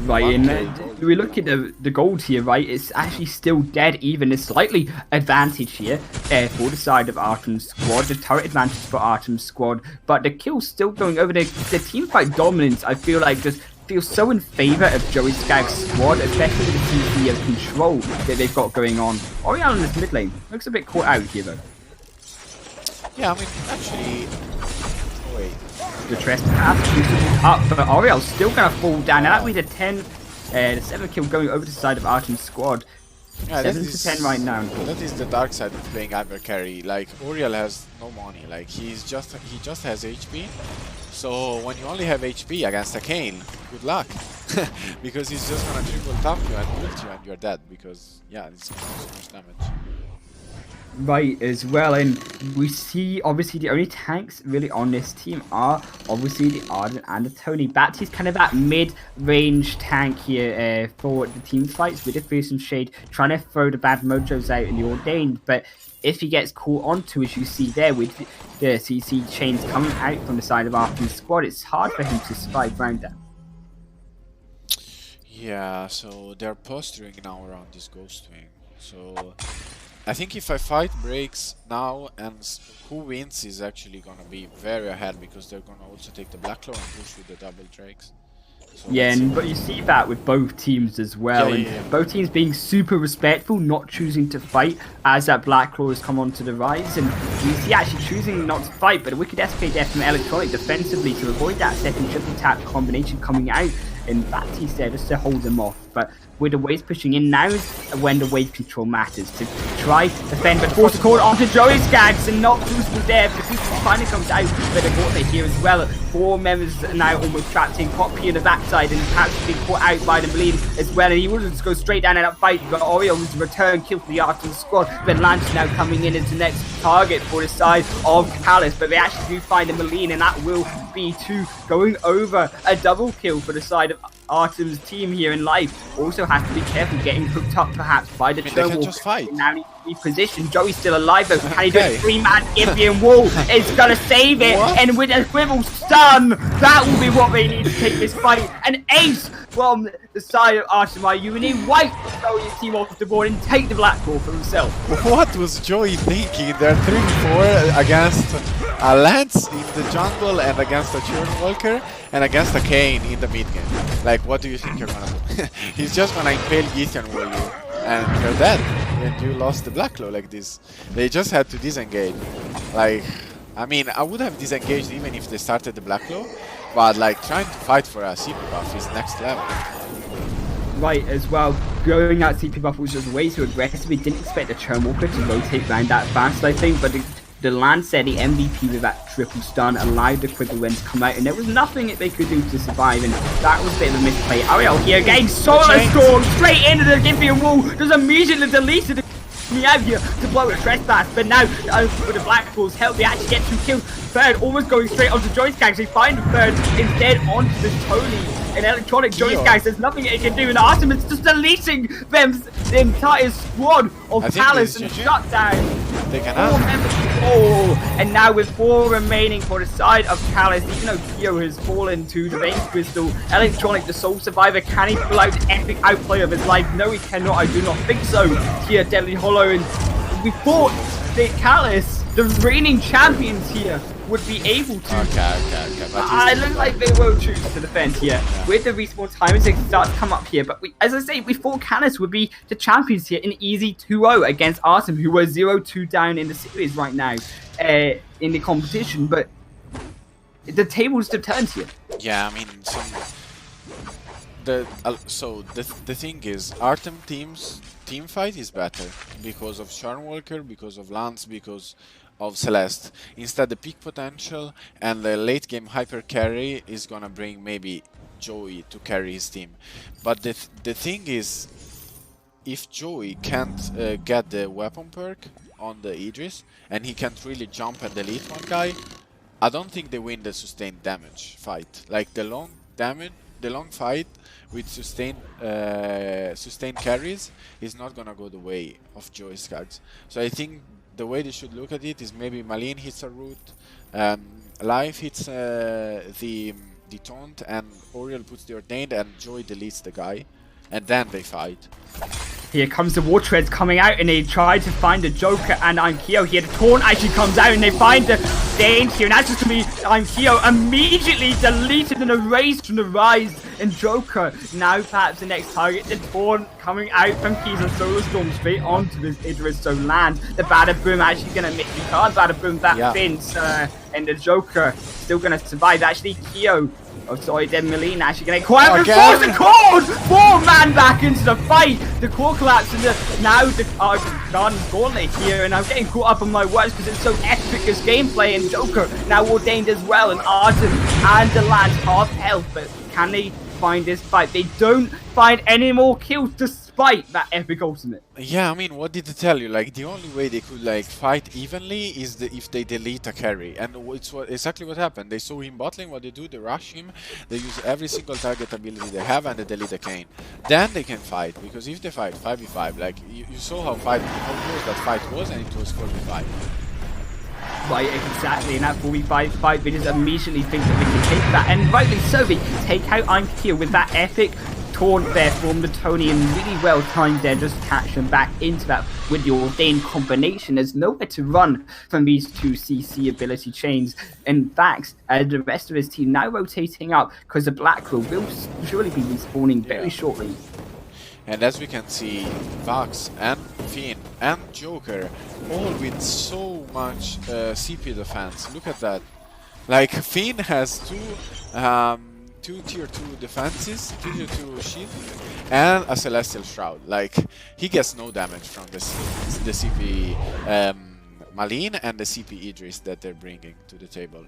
Right, and we look at the gold here, right? It's actually still dead even. It's slightly advantage here for the side of Artem's squad. The turret advantage for Artem's squad, but the kill's still going over. The team fight dominance, I feel like, just feels so in favor of Joey Skag's squad, especially with the CC of control that they've got going on. Oriel in this mid lane looks a bit caught out here, though. Yeah, I mean, actually... Wait. The trespass up, but Oriel's still gonna fall down. Now that we the 10, the 7 kill going over to the side of Artem's squad. Yeah, 7 to 10 right now. That is the dark side of playing hyper carry. Like Oriel has no money. Like he just has HP. So when you only have HP against a Kayn, good luck, because he's just gonna triple tap you and ult you and you're dead. Because yeah, it's gonna do so much damage. Right, as well, and we see obviously the only tanks really on this team are obviously the Arden and the Tony. Batty's kind of that mid-range tank here for the team fights with the Fearsome Shade, trying to throw the bad mojos out in the Ordained, but if he gets caught onto, as you see there with the CC chains coming out from the side of Arden's squad, it's hard for him to survive around that. Yeah, so they're posturing now around this Ghost Wing, so... I think if a fight breaks now and who wins is actually gonna be very ahead, because they're gonna also take the Black Claw and push with the double drakes. So yeah, but you see that with both teams as well, and both teams being super respectful, not choosing to fight as that Black Claw has come onto the rise, and you see actually choosing not to fight, but a wicked SK death from Electronic defensively to avoid that second triple tap combination coming out, and Batty's there just to hold them off. But with the waves pushing in, now is when the wave control matters, to try to defend, but force the call onto Joey Skaggs and not Crucible there, but Crucible finally comes out, but a water here as well. 4 members are now almost trapped in, Poppy in the backside, and perhaps being caught out by the bleed as well, and he will just go straight down in that fight, but Oriel was a return kill for the Artem squad, but Lance now coming in as the next target for the side of CALUS, but they actually do find a Maline, and that will be 2 going over a double kill for the side of Artem's team here in life. Also has to be careful getting hooked up perhaps by the They can just fight. Now needs to be positioned. Joey's still alive though. Can he do a 3-man Gimpian wall? It's gonna save it, and with a swivel stun, that will be what they need to take this fight. An ace from the side of Artem. You need wipe Joey's team off the board and take the Black Claw for himself. What was Joey thinking? They're 3-4 against a Lance in the jungle and against a Churnwalker and against a Kayn in the mid game. Like, what do you think you're gonna do? He's just gonna impale Ethan for you and you're dead. And you lost the Black Claw like this. They just had to disengage. Like, I mean, I would have disengaged even if they started the Black Claw, but like trying to fight for a CP buff is next level. Right, as well, going out CP buff was just way too aggressive. We didn't expect the Churnwalker to rotate around that fast, I think, but the Lancer, the MVP with that triple stun, allowed the Quiverwind to come out, and there was nothing that they could do to survive, and that was a bit of a misplay. Ariel here again, Solar Storm straight into the Gimpian wall, just immediately deleted the out here to blow a trespass, but now with the Black Claw's help, they actually get 2 kills. Third almost going straight onto Joey Skaggs. They find the third instead onto the Tony. And Electronic Joey Skaggs, there's nothing they can do, and Artem is just deleting them, the entire squad of CALUS and shut down. They can and now with 4 remaining for the side of CALUS, even though Kyo has fallen to the Vein Crystal, Electronic, the sole survivor, can he pull out the epic outplay of his life? No, he cannot. I do not think so. Here, DeadlyHollow, and we thought that CALUS, the reigning champions here, would be able to. Okay. I look like they will choose to defend here. With the respawn timers, they start to come up here. But as I say, we thought CALUS would be the champions here in easy 2-0 against Artem, who were 0-2 down in the series right now in the competition. But the tables have turned here. Yeah, I mean, the thing is, Artem team fight is better because of Churnwalker, because of Lance, because of Celeste. Instead, the peak potential and the late game hyper carry is gonna bring maybe Joey to carry his team. But the thing is, if Joey can't get the weapon perk on the Idris and he can't really jump and delete one guy, I don't think they win the sustained damage fight. Like the long fight with sustained carries is not gonna go the way of Joey Skaggs. So I think the way they should look at it is maybe Maline hits a root, Life hits the the taunt, and Oriel puts the Ordained, and Joey deletes the guy, and then they fight. Here comes the War Treads coming out, and they try to find the Joker and Kyo. Here the Taunt actually comes out, and they find the Dane here, and that's just going to be Kyo immediately deleted and erased from the Rise. And Joker now perhaps the next target. The Taunt coming out from Keys and Solar Storm straight onto this Idris, so land. The Badaboom actually going to miss. You can't Badaboom that Vince, and the Joker still going to survive. Actually, Kyo. Oh, sorry, then Malene actually going to call out and force the Cord! 4-man back into the fight! The Core collapse and now the Garden's Gauntlet here, and I'm getting caught up on my words because it's so epic as gameplay, and Joker now ordained as well, and Arden and the Lance half health, but can they find this fight? They don't find any more kills despite that epic ultimate. Yeah, I mean, what did it tell you? Like, the only way they could like fight evenly is if they delete a carry, and it's exactly what happened. They saw him bottling. What they do? They rush him. They use every single target ability they have, and they delete the Kayn. Then they can fight, because if they fight 5v5, like you saw how close that fight was, and it was 4v5. Right, exactly, and that 4v5 fight, they just immediately think that they can take that, and rightly so, they take out Kyo with that epic taunt there from the Tony, and really well timed there, just catch them back into that with the Ordained combination. There's nowhere to run from these two CC ability chains. In fact, the rest of his team now rotating up, because the Blackwell will surely be respawning very shortly. And as we can see, Vax and Fiend and Joker all with so much CP defense. Look at that. Like, Fiend has two tier 2 defenses, 2 tier 2 shield, and a Celestial Shroud. Like, he gets no damage from the CP Malene and the CP Idris that they're bringing to the table.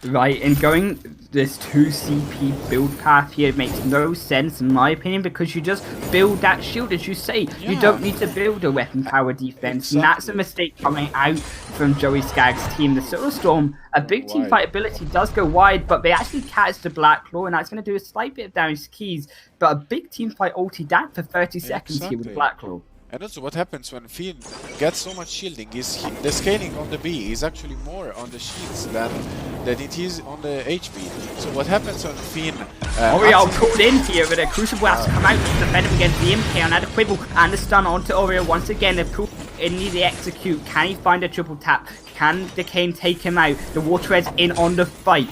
Right, and going this 2 CP build path here makes no sense in my opinion, because you just build that shield as you say. Yeah. You don't need to build a weapon power defense, and that's a mistake coming out from Joey Skag's team. The Solar Storm, a big team fight ability, does go wide, but they actually catch the Black Claw, and that's going to do a slight bit of damage to Keys, but a big team fight ulti down for 30 seconds here with Black Claw. And also what happens when Fiend gets so much shielding is the scaling on the B is actually more on the shields than it is on the HP. So what happens when Fiend... Oriel pulled in here, but a Crucible has to come out to defend him against the Impale, and add a Quibble and a stun onto Oriel once again. They pull in, need to execute. Can he find a triple tap? Can the Kayn take him out? The War Treads in on the fight.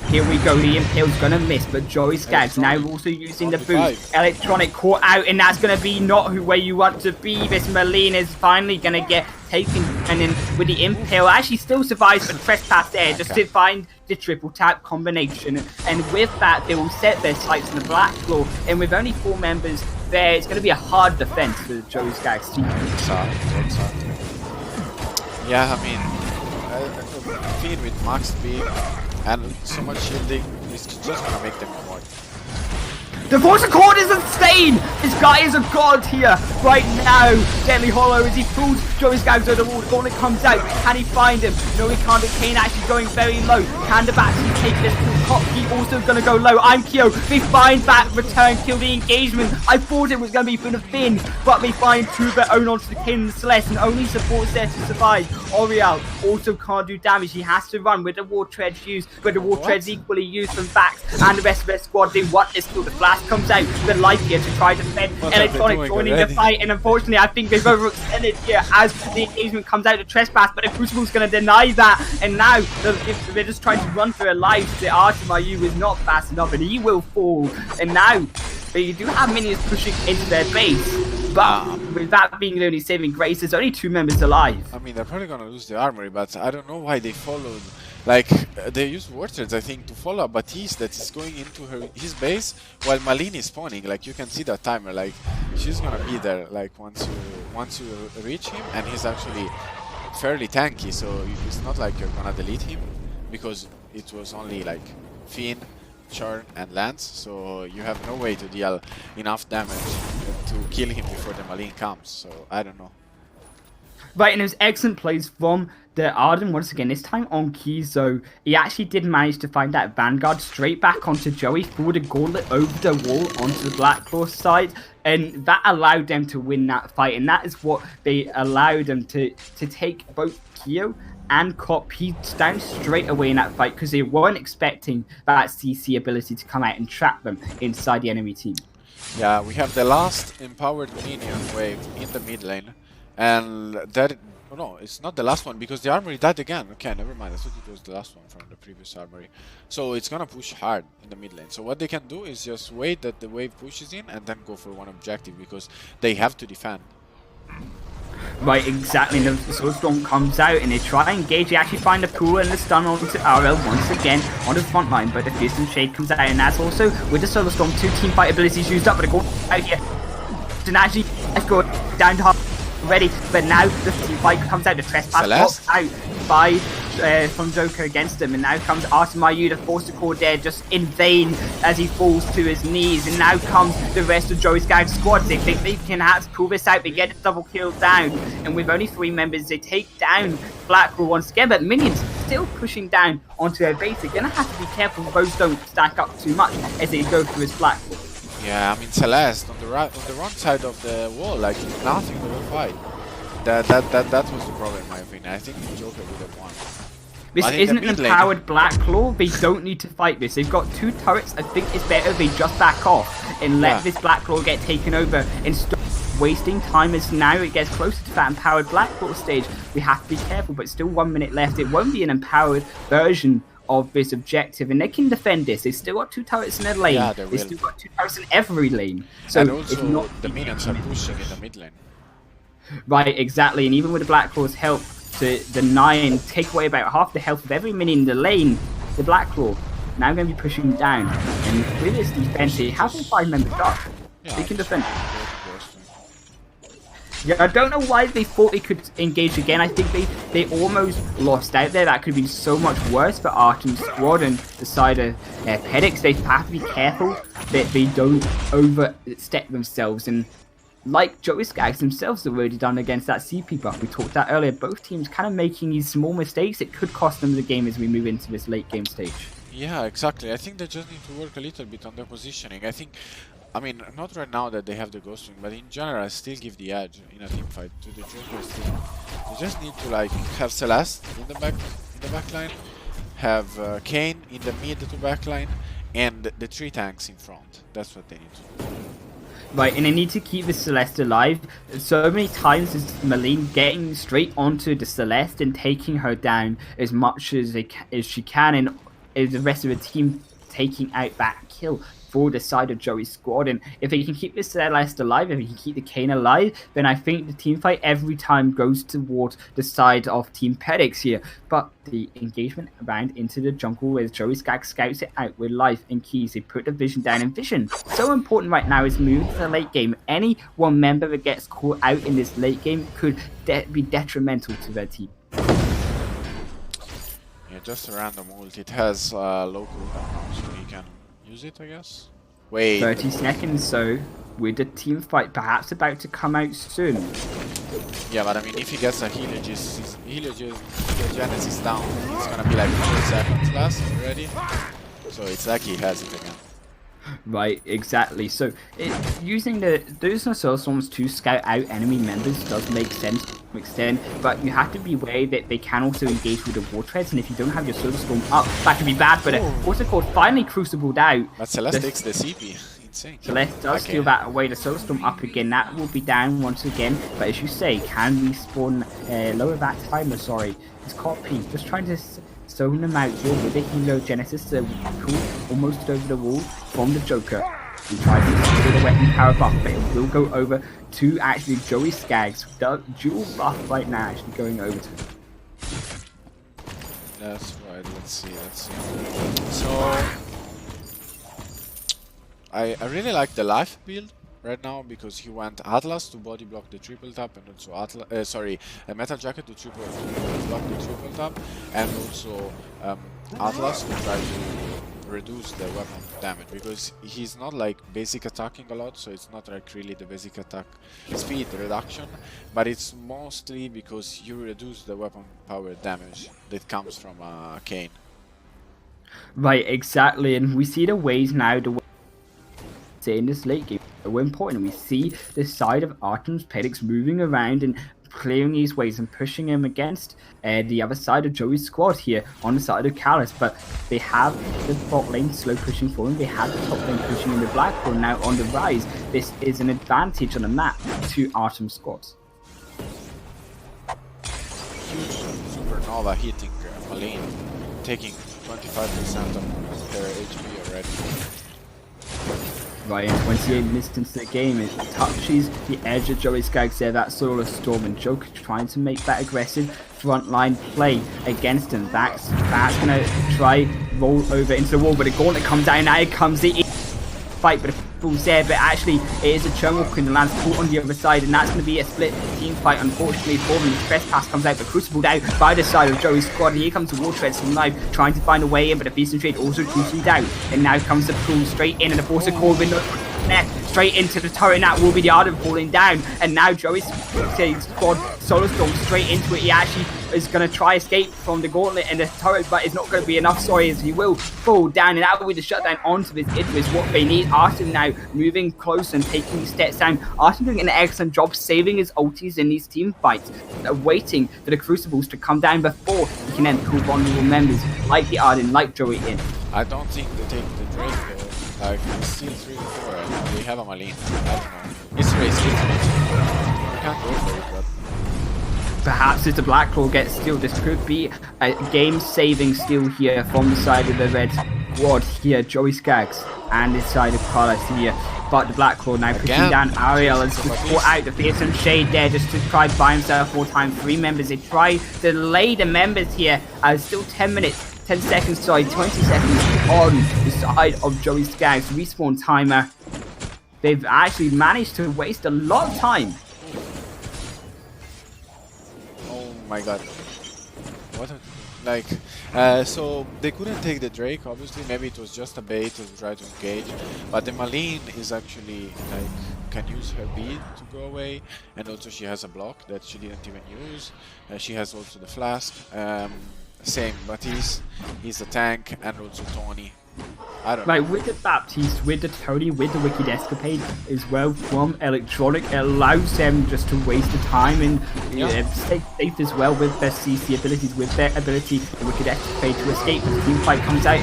Here we go, the Impale's gonna miss, but Joey Skaggs now also using the boost. Electronic caught out, and that's gonna be not where you want to be. This Malene is finally gonna get taken, and then with the Impale, actually still survives, but Trespass there just to find the triple tap combination. And with that, they will set their sights on the Black Claw, and with only 4 members there, it's gonna be a hard defense for Joey Skaggs' team. Yeah, I mean, Fiend with max speed and so much shielding is just gonna make them more. The Force Accord is insane! This guy is a god here right now. DeadlyHollow as he pulls Joey Skaggs over the wall. The gauntlet comes out. Can he find him? No, he can't. The Kayn actually going very low. Can the actually take this? Hotkey also going to go low. Kyo. They find that return, kill the engagement. I thought it was going to be for the Finn, but they find 2 of their own onto the Kayn and Celeste, and only supports there to survive. Oriel also can't do damage. He has to run with the War Treads used, but the War Treads equally used from Vax and the rest of their squad. They want this kill. The Flash comes out with life here to try to defend. Electronic joining the fight, and unfortunately I think they've overextended here as the engagement comes out to Trespass, but the Crucible's going to deny that, and now they're just trying to run for their lives. The Artemayu is not fast enough, and he will fall, and now they do have minions pushing into their base, but with that being the only saving grace, there's only 2 members alive. I mean, they're probably going to lose the armory, but I don't know why they followed. Like, they used Wartreads, I think, to follow Baptiste that is going into his base while Malene is spawning. Like, you can see that timer. Like, she's gonna be there. Like, once you reach him, and he's actually fairly tanky. So it's not like you're gonna delete him, because it was only like Fiend, Churn, and Lance. So you have no way to deal enough damage to kill him before the Malene comes. So I don't know. Right, and it was excellent plays from the Arden once again, this time on Keys, so he actually did manage to find that Vanguard straight back onto Joey, threw the gauntlet over the wall onto the Black Claw side, and that allowed them to win that fight, and that is what they allowed them to take both Kyo and Cop, he's down straight away in that fight because they weren't expecting that CC ability to come out and trap them inside the enemy team. Yeah, we have the last empowered minion wave in the mid lane, and that... Oh no, it's not the last one because the armory died again. Okay, never mind. I thought it was the last one from the previous armory. So it's gonna push hard in the mid lane. So what they can do is just wait that the wave pushes in and then go for one objective because they have to defend. Right, exactly. And the Soulstorm comes out and they try and engage. They actually find the pool and the stun onto RL once again on the front line. But the Fearsome Shade comes out, and that's also with the Soulstorm, 2 team fight abilities used up. But they go out here. And actually, let's go down to half ready. But now the team fight comes out. The trespass blocks out by from Joker against him. And now comes Artemayu to force the core dead just in vain as he falls to his knees. And now comes the rest of Joey Skag's squad. They think they can have to pull this out. They get a double kill down. And with only 3 members, they take down Blackwell once again. But minions still pushing down onto their base. They're going to have to be careful those don't stack up too much as they go through his Blackwell. Yeah, I mean Celeste on the wrong side of the wall, like nothing to fight. That was the problem in my opinion. I think the Joker would have won. This isn't an empowered Blacklaw. They don't need to fight this. They've got 2 turrets. I think it's better they just back off and let this Blacklaw get taken over and stop wasting time as now it gets closer to that empowered Blacklaw stage. We have to be careful, but still 1 minute left. It won't be an empowered version of this objective, and they can defend this. They've still got 2 turrets in their lane. Yeah, they've still got 2 turrets in every lane. So and also the minions are pushing in the mid lane. Right, exactly. And even with the Blacklaw's help to deny and take away about half the health of every minion in the lane, the Blacklaw now going to be pushing down. And with this defense, they have a 5-member shot. They can defend. Yeah, I don't know why they thought they could engage again. I think they almost lost out there. That could have been so much worse for Artem's squad and the side of Pediks. They have to be careful that they don't overstep themselves. And like Joey Skaggs themselves have already done against that CP buff we talked about earlier, both teams kind of making these small mistakes. It could cost them the game as we move into this late game stage. Yeah, exactly. I think they just need to work a little bit on their positioning. I mean, not right now that they have the Ghost Wing, but in general, I still give the edge in a team fight to the Joker's team. They just need to like have Celeste in the back line, have Kane in the mid to back line, and the 3 tanks in front. That's what they need to do. Right, and they need to keep the Celeste alive. So many times is Malene getting straight onto the Celeste and taking her down as much as she can, and the rest of the team taking out that kill for the side of Joey's squad. And if they can keep the Celeste alive, if they can keep the Kane alive, then I think the team fight every time goes towards the side of Team Pediks here. But the engagement around into the jungle where Joey Skaggs scouts it out with life and keys. They put the vision down, and vision, so important right now, is moving to the late game. Any one member that gets caught out in this late game could be detrimental to their team. Yeah, just a random ult. It has low cooldown, so he can use it, I guess. Wait. 30 seconds, so with the team fight perhaps about to come out soon. Yeah, but I mean, if he gets a Heliogenesis down, it's gonna be like 4 seconds last already. So it's like he has it again. Right, exactly. So using those Soulstorms to scout out enemy members does make sense to some extent, but you have to be aware that they can also engage with the War Treads, and if you don't have your Soulstorm up, that can be bad. But what's it called? Finally crucibled out. But Celeste takes the CP. Insane. Celeste does steal that away. The Soulstorm up again. That will be down once again. But as you say, can we spawn lower that timer? Sorry, it's Copy just trying to zone them out here with the Heliogenesis pull almost over the wall from the Joker. He tries to steal the weapon power buff, but it will go over to actually Joey Skaggs. The dual buff right now actually going over to him. That's right, let's see. So I really like the life build right now because he went Atlas to body block the triple tap, and also Metal Jacket to block the triple tap, and also Atlas to try to reduce the weapon damage, because he's not like basic attacking a lot, so it's not like really the basic attack speed reduction, but it's mostly because you reduce the weapon power damage that comes from Kane. Right, exactly, and we see the ways now in this late game so important. We see the side of Artem's Pediks moving around and clearing these waves and pushing him against the other side of Joey's squad here on the side of CALUS. But they have the bot lane slow pushing for him. They have the top lane pushing in the Blackpool now on the rise. This is an advantage on the map to Artem's squads. Huge supernova hitting Malin, taking 25% of their HP already. Right, in 28 minutes into the game, it touches the edge of Joey Skaggs there, that Solar Storm, and Joker trying to make that aggressive frontline play against him. That's going to try roll over into the wall, but the gauntlet comes down, now it comes the fight, but the Fool's there, but actually it is a Churnwalker in the lands caught on the other side, and that's going to be a split team fight, unfortunately for them. The Trespass comes out, but Crucible down by the side of Joey's squad, and here comes the War Treads from Live, trying to find a way in, but the Beast and Trade also crucially down, and now comes the Pool straight in, and the Force of Corbin straight into the turret, and that will be the Arden falling down, and now Joey's squad Solar Storm straight into it. He actually is going to try escape from the gauntlet and the turret, but it's not going to be enough, sorry, as he will fall down, and that will be the shutdown onto this Idris, what they need. Artem now moving close and taking these steps down. Artem doing an excellent job saving his ultis in these team fights, waiting for the Crucibles to come down before he can then pull vulnerable members like the Arden, like Joey in. I don't think they take the Drake though. Like, it's still 3-4. They have a Malin. I don't know. It's race. You can't go for it, but perhaps if the Blacklaw gets steal, this could be a game-saving steal here from the side of the red squad here, Joey Skaggs, and this side of CALUS here. But the Blacklaw now pushing down Ariel and just caught out the fearsome shade there just to try by himself 4 times. 3 members. They try to delay the members here. Still 10 seconds, sorry, 20 seconds on the side of Joey Skaggs. Respawn timer. They've actually managed to waste a lot of time. my god. What a, like, so they couldn't take the Drake, obviously. Maybe it was just a bait to try to engage. But the Malin is actually, like, can use her bead to go away. And also she has a block that she didn't even use. She has also the flask. Same, but he's a tank, and also Tony. I don't know. Like with the Baptiste, with the Tony, with the Wicked Escapade as well from Electronic, it allows them just to waste the time and stay safe as well with their CC abilities, with their ability, the Wicked Escapade, to escape. The team fight comes out,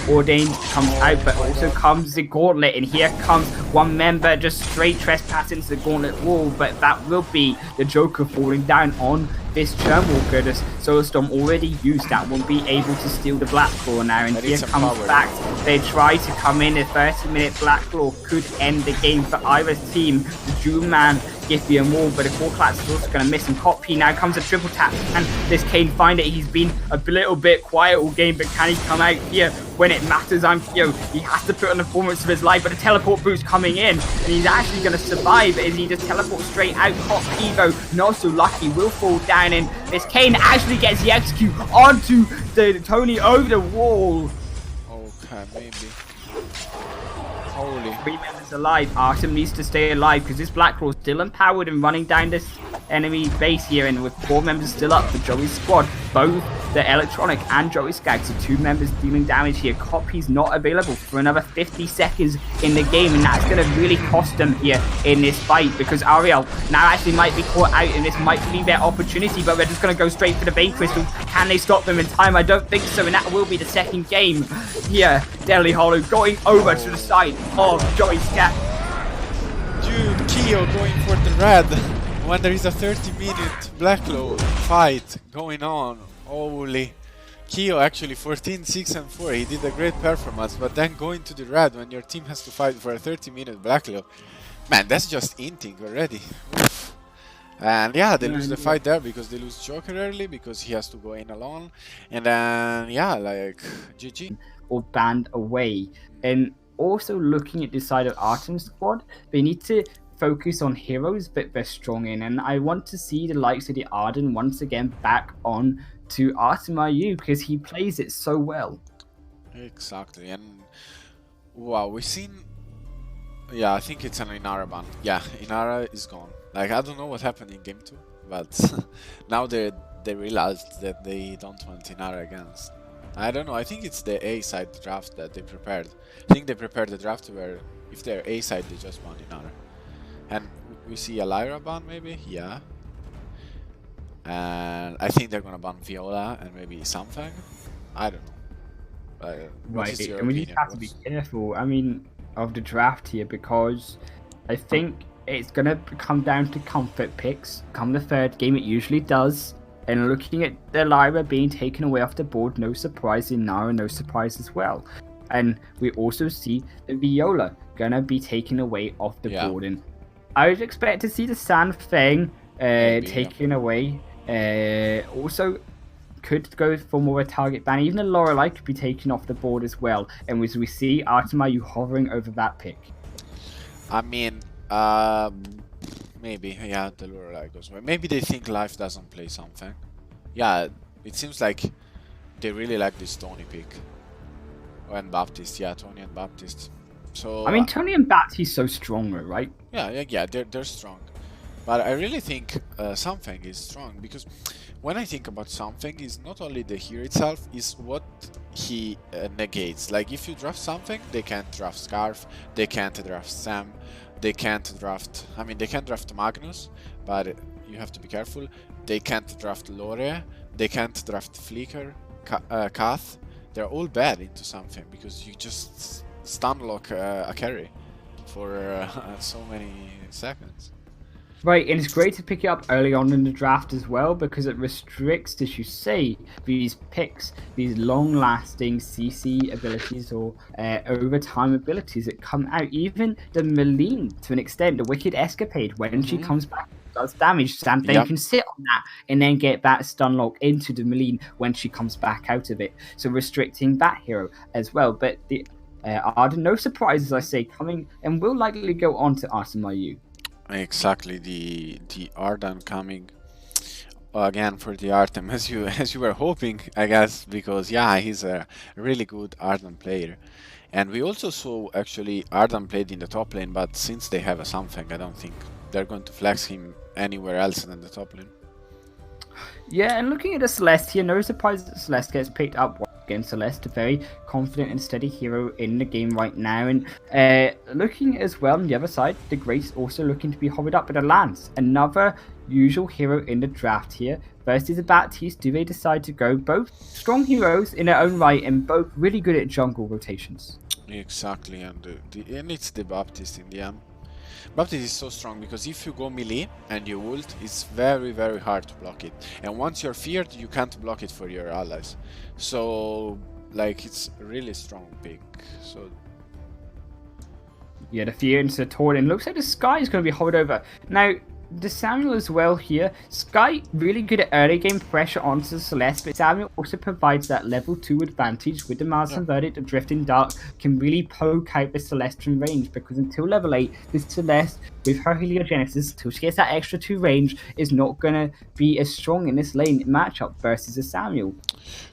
Ordained comes out, but also comes the Gauntlet, and here comes one member just straight trespass into the Gauntlet wall, but that will be the Joker falling down on this Churnwalker. The Solar Storm already used, that won't be able to steal the Blackclaw now, and here comes back. They try to come in. A 30-minute Blackclaw could end the game for either team. The Doom Man, Giffy and Wall, but the 4 claps is also going to miss him. Copy now comes a triple tap, and this Kane find it. He's been a little bit quiet all game, but can he come out here when it matters? He has to put on the performance of his life, but a teleport boost coming in, and he's actually going to survive as he just teleports straight out. Cop Evo, not so lucky, will fall down, and this Kane actually gets the execute onto the Tony over the wall. Okay, maybe. Holy. 3 members alive. Artem needs to stay alive because this Blackclaw still empowered and running down this enemy base here, and with 4 members still up for Joey's squad, both the Electronic and Joey Skaggs, so 2 members dealing damage here. Copy's not available for another 50 seconds in the game, and that's going to really cost them here in this fight, because Ariel now actually might be caught out, and this might be their opportunity, but they're just going to go straight for the Bane Crystal. Can they stop them in time? I don't think so, and that will be the second game here. DeadlyHollow going over to the side of Joey Skaggs. Dude, Keo going for the red when there is a 30-minute Blackclaw fight going on. Holy. Keo actually 14, 6 and 4. He did a great performance, but then going to the red when your team has to fight for a 30-minute Blackclaw. Man, that's just inting already. Oof. And yeah, they lose the fight there because they lose Joker early because he has to go in alone. And then, yeah, like, GG. Or banned away. And also looking at the side of Artem's squad, they need to focus on heroes that they're strong in. And I want to see the likes of the Arden once again back on to Artem IU because he plays it so well. Exactly. And wow, we've seen, yeah, I think it's an Inara ban. Yeah, Inara is gone. Like, I don't know what happened in game 2, but now they realized that they don't want Inara against. I don't know, I think it's the A side draft that they prepared. I think they prepared the draft where if they're A side they just want Inara. And we see a Lyra ban maybe? Yeah. and I think they're gonna ban Viola and maybe something. I don't know. What is your and we opinion? just have to be careful. I mean, of the draft here, because I think it's gonna come down to comfort picks. Come the third game, it usually does. And looking at the Lyra being taken away off the board, no surprise in Nara, no surprise as well. And we also see the Viola gonna be taken away off the board. And I would expect to see the San Feng taken away. Also, could go for more of a target ban. Even the Lorelei could be taken off the board as well. And as we see Artemayu hovering over that pick. I mean, maybe, yeah, the Lorelei goes away. Maybe they think Life doesn't play something. Yeah, it seems like they really like this Tony pick. And Baptiste, yeah, Tony and Baptiste. So I mean, Tony and Baptiste's so stronger, right? Yeah, they're strong. But I really think something is strong, because when I think about something, is not only the hero itself, is what he negates. Like if you draft something, they can't draft Scarf, they can't draft Sam, they can't draft. I mean, they can't draft Magnus, but you have to be careful. They can't draft Lore, they can't draft Flicker, Kath. They're all bad into something because you just stun lock a carry for so many seconds. Right, and it's great to pick it up early on in the draft as well, because it restricts, as you say, these picks, these long-lasting CC abilities or overtime abilities that come out. Even the Meline, to an extent, the Wicked Escapade, when she comes back, does damage. Sam Thane can sit on that and then get that stun lock into the Meline when she comes back out of it. So restricting that hero as well. But the Arden, no surprises, I say, coming and will likely go on to Artemayu. Exactly, the Arden coming again for the Artem as you were hoping, I guess, because yeah, he's a really good Arden player. And we also saw actually Arden played in the top lane, but since they have a something, I don't think they're going to flex him anywhere else than the top lane. Yeah, and looking at the Celeste here, no surprise that Celeste gets picked up again. Celeste, a very confident and steady hero in the game right now. And looking as well on the other side, the Grace also looking to be hovered up with a Lance. Another usual hero in the draft here. Versus the Baptiste, do they decide to go? Both strong heroes in their own right and both really good at jungle rotations. Exactly, and it's the Baptiste in the end. Baptiste is so strong because if you go melee and you ult, it's very hard to block it. And once you're feared, you can't block it for your allies. So, like, it's a really strong pick. So yeah, the fear into the Torin. Looks like the Sky is going to be hovered over. Now, the Samuel as well here. Sky really good at early game pressure onto the Celeste, but Samuel also provides that level 2 advantage with the Mars Verdict. The Drifting Dark can really poke out the Celeste from range, because until level 8, this Celeste with her Heliogenesis, until she gets that extra 2 range, is not going to be as strong in this lane matchup versus a Samuel.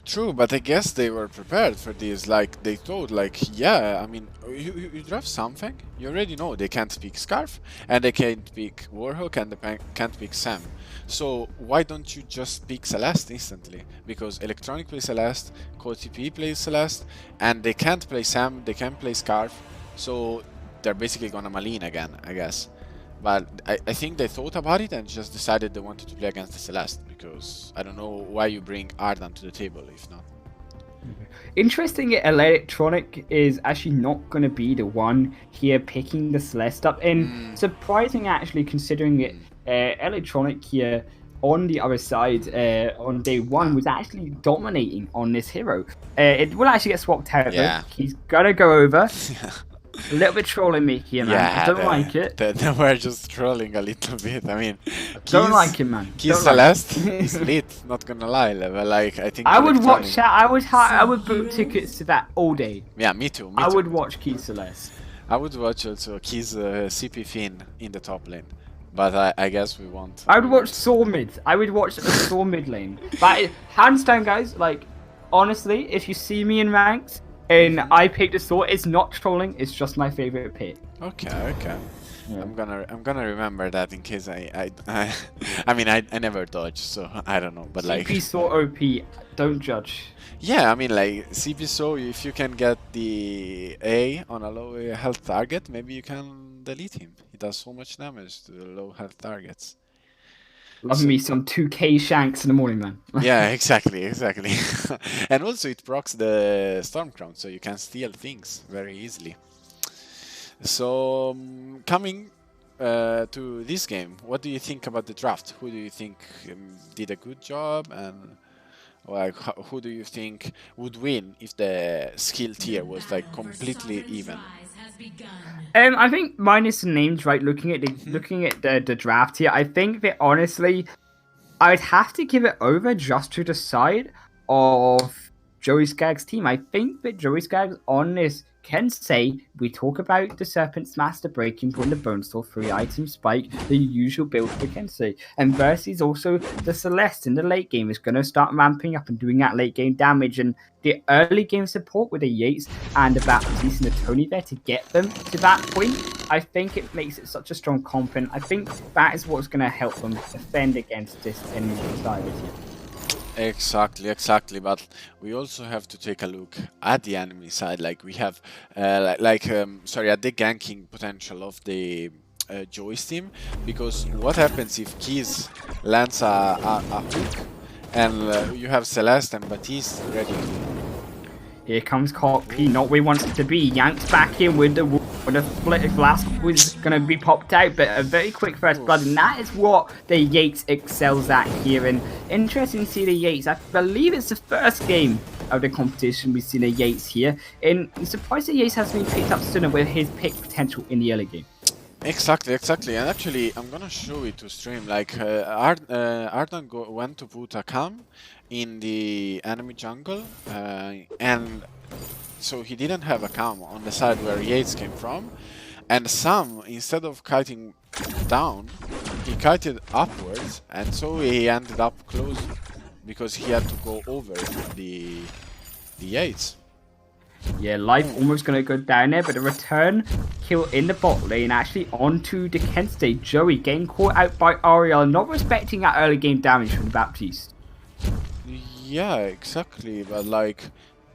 True, but I guess they were prepared for this. Like, they thought, like, yeah, I mean, you draft something, you already know they can't pick Scarf, and they can't pick Warhawk, and they can't pick Sam. So why don't you just pick Celeste instantly? Because Electronic plays Celeste, CoTP plays Celeste, and they can't play Sam, they can't play Scarf, so they're basically gonna Malign again, I guess. But I think they thought about it and just decided they wanted to play against the Celeste, because I don't know why you bring Ardan to the table if not. Interesting, Electronic is actually not going to be the one here picking the Celeste up. And surprising, actually, considering it, Electronic here on the other side on day 1 was actually dominating on this hero. It will actually get swapped out. Yeah. He's got to go over. A little bit trolling me here, man. Yeah, I don't like it. They were just trolling a little bit. I mean, don't like it, man. Keys Celeste is lit, not gonna lie. But like, I think I would watch that. I would book tickets to that all day. Yeah, me too. I would watch Keys Celeste. I would watch also Keys CP Finn in the top lane. But I guess we won't. I would watch Saw mid. I would watch the Saw mid lane. But hands down, guys, like, honestly, if you see me in ranks and I pick the Saw, it's not trolling, it's just my favorite pick. Okay. Yeah. I'm gonna remember that in case I mean I never dodge, so I don't know, but like CP Saw OP, don't judge. Yeah, I mean, like, CP Saw, if you can get the A on a low health target, maybe you can delete him. He does so much damage to the low health targets. Loving me some 2K shanks in the morning, man. Yeah, exactly. And also it procs the Storm Crown, so you can steal things very easily. So, coming to this game, what do you think about the draft? Who do you think did a good job, and like who do you think would win if the skill tier was like completely even? I think minus the names, right? Looking at the draft here, I think that honestly, I'd have to give it over just to the side of Joey Skaggs' team. I think that Joey Skaggs on this can say we talk about the Serpent's Master Breaking Point, the Bone Store 3 item spike, the usual build for Kensei. And versus also the Celeste in the late game is going to start ramping up and doing that late game damage. And the early game support with the Yates and the Baptiste and the Tony there to get them to that point, I think it makes it such a strong comp. And I think that is what's going to help them defend against this enemy side here. Exactly, but we also have to take a look at the enemy side. Like we have at the ganking potential of the Joy's team, because what happens if Keys lands a hook and you have Celeste and Baptiste ready to... Here comes Cork P, not where he wants to be. Yanked back in with the split blast was going to be popped out, but a very quick first blood, and that is what the Yates excels at here. And interesting to see the Yates. I believe it's the first game of the competition we've seen a Yates here, and I'm surprised the Yates has been picked up sooner with his pick potential in the early game. Exactly, and actually I'm gonna show it to stream. Like Ardan went to put a cam in the enemy jungle, and so he didn't have a cam on the side where Yates came from, and Sam, instead of kiting down, he kited upwards, and so he ended up close because he had to go over the Yates. Yeah, life almost going to go down there, but a return kill in the bot lane, actually onto the Kensei. Joey getting caught out by Ariel, not respecting that early game damage from the Baptiste. Yeah, exactly, but like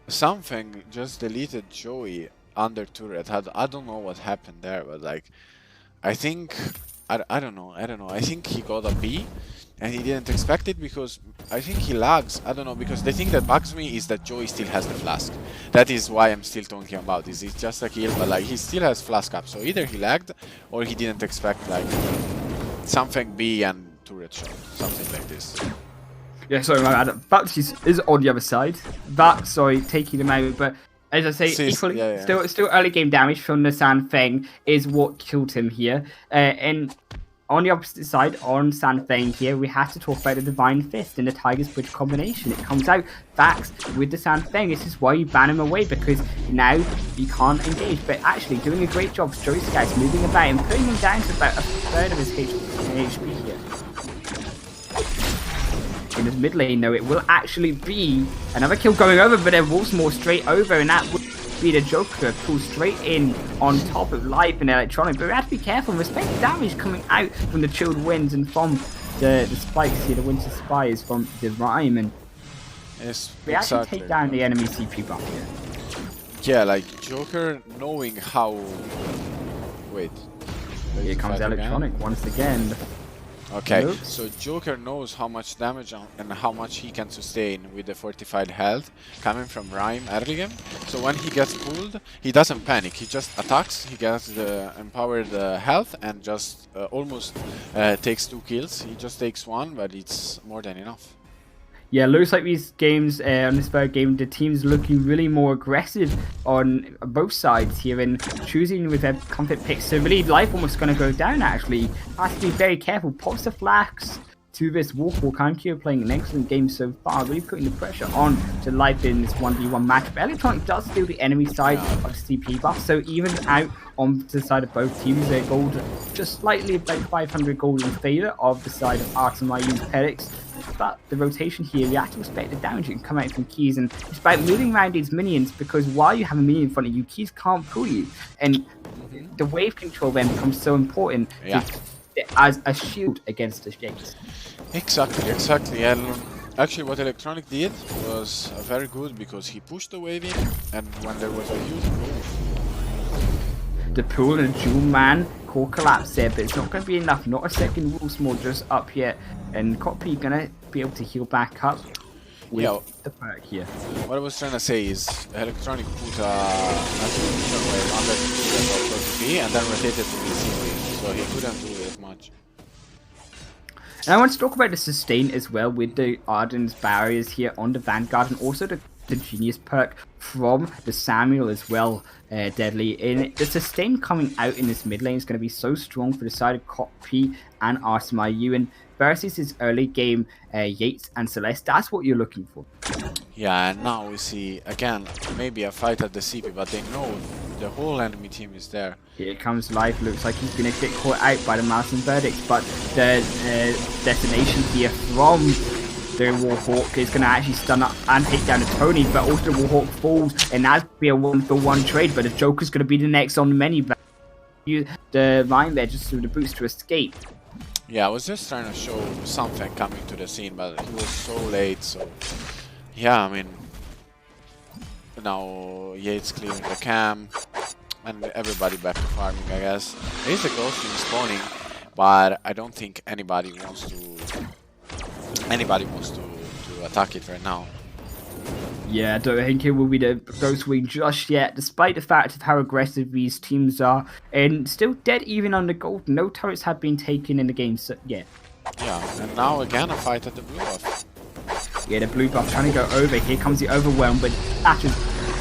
something just deleted Joey under turret. I don't know what happened there, but like I think I don't know. I think he got a B and he didn't expect it, because I think he lags. I don't know, because the thing that bugs me is that Joey still has the flask. That is why I'm still talking about this. It's just a kill, but like he still has flask up. So either he lagged or he didn't expect like something B and turret shot, something like this. Yeah, sorry, my bad. Baptiste is on the other side. Taking him out, but as I say, equally, still early game damage from the San Feng is what killed him here. And on the opposite side, on San Feng here, we have to talk about the Divine Fist and the Tiger's Bridge combination. It comes out Vax with the San Feng. This is why you ban him away, because now you can't engage. But actually doing a great job, Joey Skaggs moving about and putting him down to about a third of his HP here. In his mid lane, though, it will actually be another kill going over, but then Wolfsmore straight over, and that would be the Joker pulled straight in on top of Life and Electronic. But we have to be careful and respect the damage coming out from the Chilled Winds and from the spikes here, the Winter Spires from the Rhyme, and we actually take down the enemy CP buff here. Yeah, like Joker knowing how... Wait. Here comes Electronic once again. Okay, Oops. so Joker knows how much damage and how much he can sustain with the fortified health coming from Rhyme early game. So when he gets pulled, he doesn't panic, he just attacks, he gets the empowered health and just almost takes 2 kills. He just takes 1, but it's more than enough. Yeah, looks like these games, on this third game, the team's looking really more aggressive on both sides here and choosing with their comfort picks. So really, Life almost going to go down, actually. Has to be very careful. Pops the flags to this Wolf. Kankyo playing an excellent game so far, really putting the pressure on to Life in this 1v1 matchup. Electronic does steal the enemy side of the CP buff, so even out on the side of both teams, their gold just slightly about 500 gold in favour of the side of Artemi's Pediks. But the rotation here, you have to respect the damage that can come out from Keys, and it's about moving around these minions, because while you have a minion in front of you, Keys can't pull you, and the wave control then becomes so important as a shield against the Yates. Exactly, and actually what Electronic did was very good, because he pushed the wave in, and when there was a huge move, to pull in a dual man core collapse there, but it's not going to be enough. Not a second Wolfsmore just up yet, and Copy going to be able to heal back up with the perk here. What I was trying to say is Electronic put a wave under the B and then rotated to BC, so he couldn't do it much. And I want to talk about the sustain as well with the Arden's barriers here on the Vanguard, and also the Genius perk from the Samuel as well, Deadly. And the sustain coming out in this mid lane is going to be so strong for the side of Copy and Artemiu, and versus his early game Yates and Celeste, that's what you're looking for. Yeah, and now we see again maybe a fight at the CP, but they know the whole enemy team is there. Here comes Life. Looks like he's going to get caught out by the Mouse and Pediks, but the destination here from the Warhawk is going to actually stun up and take down the Tony, but also the Warhawk falls, and that's be a 1-for-1 trade, but the Joker's going to be the next on the menu. Use the line there just through the boots to escape. Yeah, I was just trying to show something coming to the scene, but he was so late, so... Yeah, I mean... Now Yates clearing the cam, and everybody back to farming, I guess. There is a ghost team spawning, but I don't think anybody wants to attack it right now. Yeah, I don't think it will be the Ghost Wing just yet, despite the fact of how aggressive these teams are. And still dead even on the gold. No turrets have been taken in the game yet. Yeah, and now again a fight at the blue buff. Yeah, the blue buff trying to go over. Here comes the overwhelm, but that is...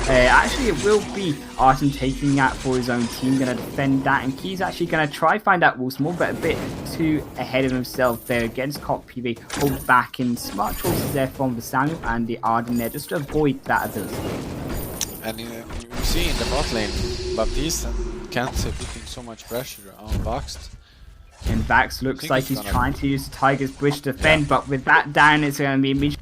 actually, it will be Artem taking that for his own team, going to defend that, and Key's actually going to try find out Wolfsmore, but a bit too ahead of himself there against Copy. They hold back, and smart choices there from the Samuel and the Arden there just to avoid that ability. And you see in the bot lane, Baptiste and Kent putting so much pressure on Vax. And Vax looks like he's trying to use the Tiger's Bridge to defend, but with that down, it's going to be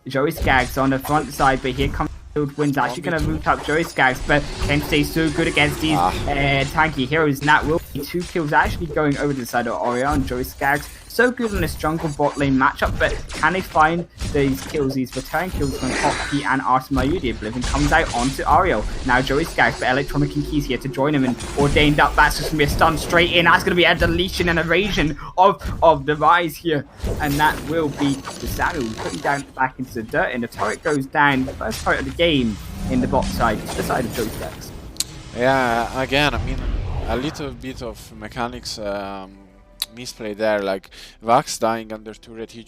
Joey Skaggs on the front side, but here comes Wind's actually going to root up Joey Skaggs, but Kent stays so good against these tanky heroes, and that will be 2 kills actually going over to the side of Oriel, and Joey Skaggs so good in this jungle bot lane matchup, but can they find these kills, these return kills from Copy and Artemiu? The Oblivion comes out onto Ariel. Now Joey Skaggs, but Electronic and Keys here to join him, and ordained up, that's just going to be a stun straight in. That's going to be a deletion and evasion of the Rise here, and that will be the Samuel putting down back into the dirt, and the turret goes down, the first turret of the game in the bot side, the side of Joey Skaggs. Yeah, again, I mean, a little bit of mechanics misplay there, like Vax dying under turret, he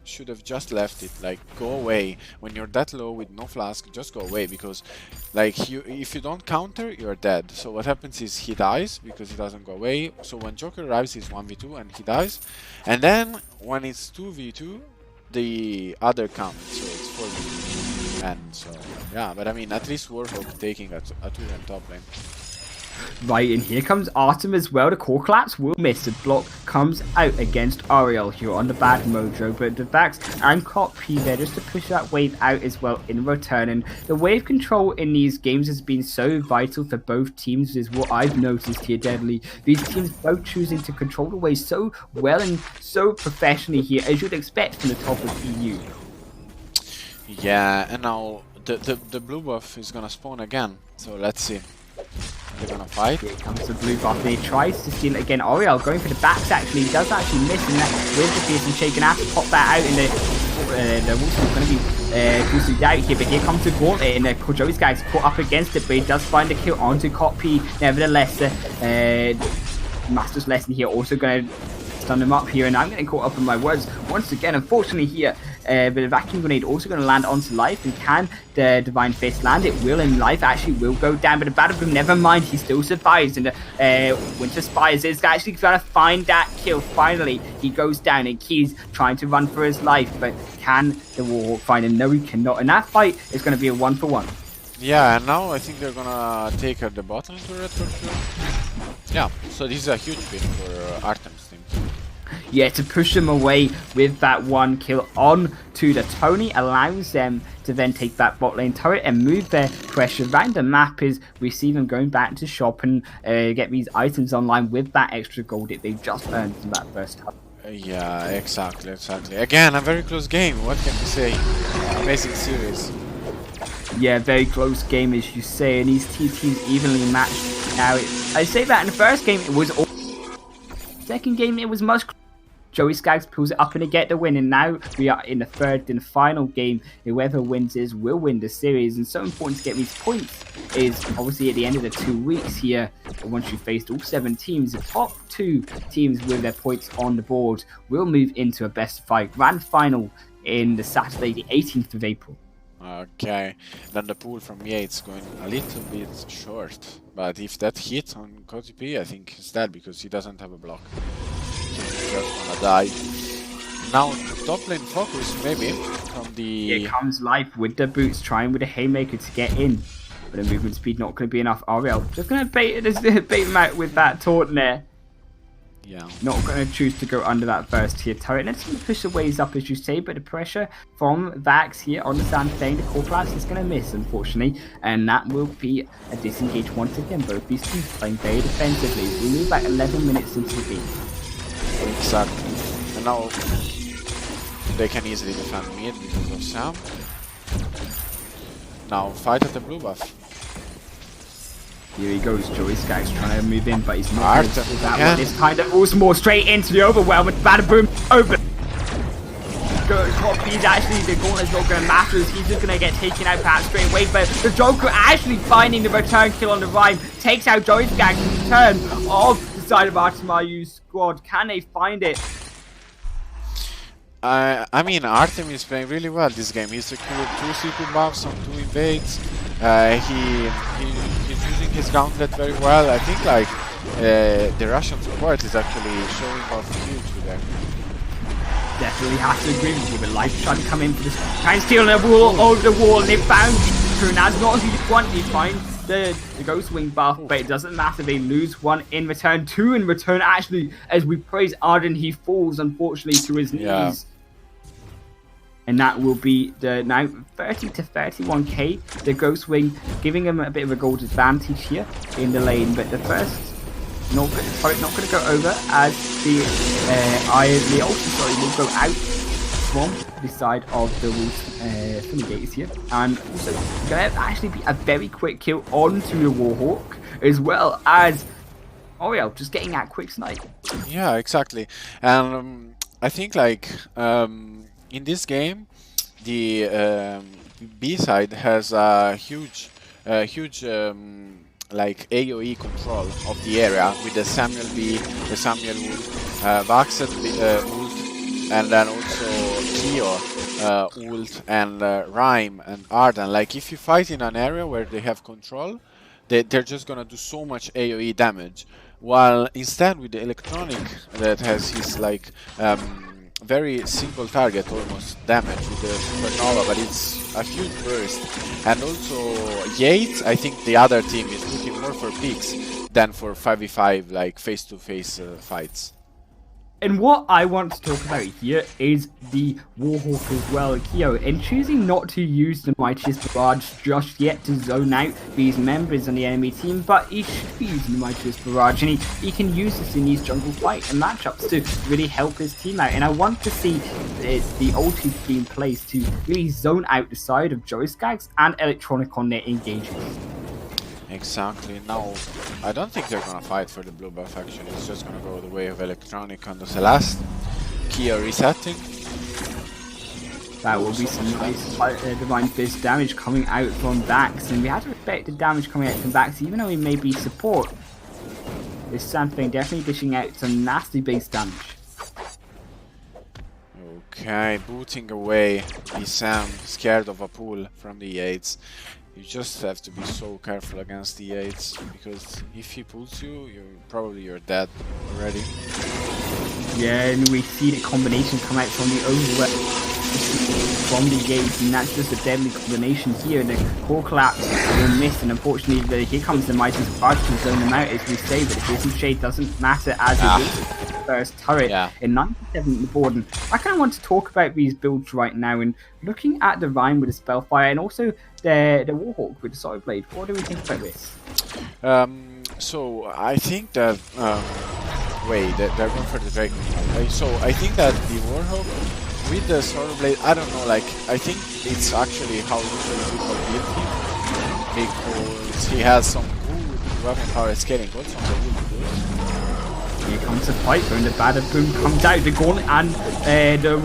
should have just left it, like go away. When you're that low with no flask, just go away, because like if you don't counter, you're dead. So what happens is he dies because he doesn't go away. So when Joker arrives, he's 1v2 and he dies, and then when it's 2v2, the other counts, so it's 4v2, and so yeah. But I mean, at least Warhawk taking a 2-1 top lane. Right, and here comes Artem as well. The core collapse will miss. The block comes out against Ariel here on the bad mojo, but the Vax and Copy there just to push that wave out as well in return. And the wave control in these games has been so vital for both teams, is what I've noticed here, Deadly. These teams both choosing to control the wave so well and so professionally here, as you'd expect from the top of EU. Yeah, and now the blue buff is gonna spawn again, so let's see. They're gonna fight. Here comes the blue buff, and he tries to steal it again. Oriel going for the backs, actually. He does actually miss, and that with the Fearsome Shake, and have to pop that out, and the Wolf's going to be boosted out here, but here comes the Gauntlet, and Joey's guy's caught up against it, but he does find a kill onto Copy. Nevertheless, Master's Lesson here also going to stun him up here, and I'm getting caught up in my words once again, unfortunately here. But the Vacuum Grenade also going to land onto Life, and can the Divine Fist land? It will, and Life actually will go down, but the Battle Boom, never mind, he still survives, and Winter Spires is actually going to find that kill. Finally, he goes down, and Keys trying to run for his life, but can the Warhawk find him? No, he cannot, and that fight is going to be a 1-for-1. Yeah, and now I think they're gonna take the bottom turret for sure. Yeah, so this is a huge win for Artem's team. Yeah, to push them away with that 1 kill on to the Tony allows them to then take that bot lane turret and move their pressure around the map, as we see them going back to shop and get these items online with that extra gold that they've just earned from that first hub. Yeah, exactly. Again, a very close game, what can you say? Amazing series. Yeah, very close game, as you say, and these two teams evenly matched. Now, I say that in the first game, it was all. Second game, it was much. Joey Skaggs pulls it up and they get the win, and now we are in the third and final game. Whoever wins this will win the series, and so important to get these points is obviously at the end of the 2 weeks here. Once you've faced all 7 teams, the top 2 teams with their points on the board will move into a best-of-5 grand final in the Saturday, the 18th of April. Okay, then the pool from Yates going a little bit short, but if that hits on KTP, I think he's dead because he doesn't have a block. So he's just gonna die. Now top lane focus maybe from the... Here comes Life with the boots, trying with a haymaker to get in, but the movement speed not going to be enough. Ariel just going to bait him out with that taunt there. Yeah. Not going to choose to go under that first tier turret. And it's going to push the waves up, as you say, but the pressure from Vax here on the sand plane, the core class is going to miss, unfortunately. And that will be a disengage once again. Both these teams playing very defensively. We move back 11 minutes into the game. Exactly. And now they can easily defend mid because of Sam. Now fight at the blue buff. Here he goes, Joey Skaggs trying to move in, but he's not going to do that one this time. That moves more straight into the overwhelm, and bada boom, over. He's actually, the gauntlet's not going to matter, he's just going to get taken out perhaps straight away, but the Joker actually finding the return kill on the Rhyme, takes out Joey Skaggs in return of the side of Artema's squad. Can they find it? I mean, Artem is playing really well this game. He secured 2 CP buffs on 2 invades. He's using his gauntlet very well. I think like the Russian support is actually showing off huge with them. Definitely have to agree with you, but Life trying to come in for this. Trying to steal the wall over the wall, and they found Trunaz. Not who you want, they find the Ghost Wing buff, but it doesn't matter. They lose 1 in return, 2 in return. Actually, as we praise Arden, he falls unfortunately to his knees. And that will be the now 30 to 31k. The Ghost Wing giving him a bit of a gold advantage here in the lane, but the first not going to go over as the ulti will go out from the side of the Wolves Fumigators here, and also going to actually be a very quick kill onto the Warhawk, as well as Oriel just getting that quick snipe. Yeah, exactly. And I think like in this game, the B side has a huge like AoE control of the area with the Samuel B, the Samuel ult, Vaxed ult, and then also Keo ult, and Rhyme and Arden. Like if you fight in an area where they have control, they're just gonna do so much AoE damage. While instead with the Electronic that has his like very single target almost damage with the Supernova, but it's a huge burst. And also Yates, I think the other team is looking more for Pediks than for 5v5 like face-to-face fights. And what I want to talk about here is the Warhawk as well, Keo, and choosing not to use the Mightiest Barrage just yet to zone out these members on the enemy team, but he should be using the Mightiest Barrage, and he can use this in these jungle fight and matchups to really help his team out. And I want to see the ulti being placed to really zone out the side of Joey Skaggs and Electronic on their engages. Exactly. Now, I don't think they're gonna fight for the blue buff actually. It's just gonna go the way of Electronic on the Celeste. Kia resetting. That will be some nice Divine Fist damage coming out from Vax, and we have to respect the damage coming out from Vax, even though he may be support. This Sandflame definitely dishing out some nasty base damage. Okay, booting away the Sam, scared of a pull from the Yates. You just have to be so careful against the Yates, because if he pulls you, you're dead already. Yeah, and we see the combination come out from the overwhelm from the Yates, and that's just a deadly combination here. The core collapse will miss, and unfortunately here comes the Mightiest Barrage to zone them out, as we say, but the Jason Shade doesn't matter as it is first turret in 97 on the board. And I kind of want to talk about these builds right now, and looking at the Rhyme with the Spellfire and also the Warhawk with the Soul Blade. What do we think about this? So I think that wait, they're going for the Dragon. So I think that the Warhawk with the Sword Blade, I don't know, like, I think it's actually how usually people build him, because he has some good weapon power scaling good from the wood. Here comes the fight, and the Battle Boom comes out, the Gauntlet and the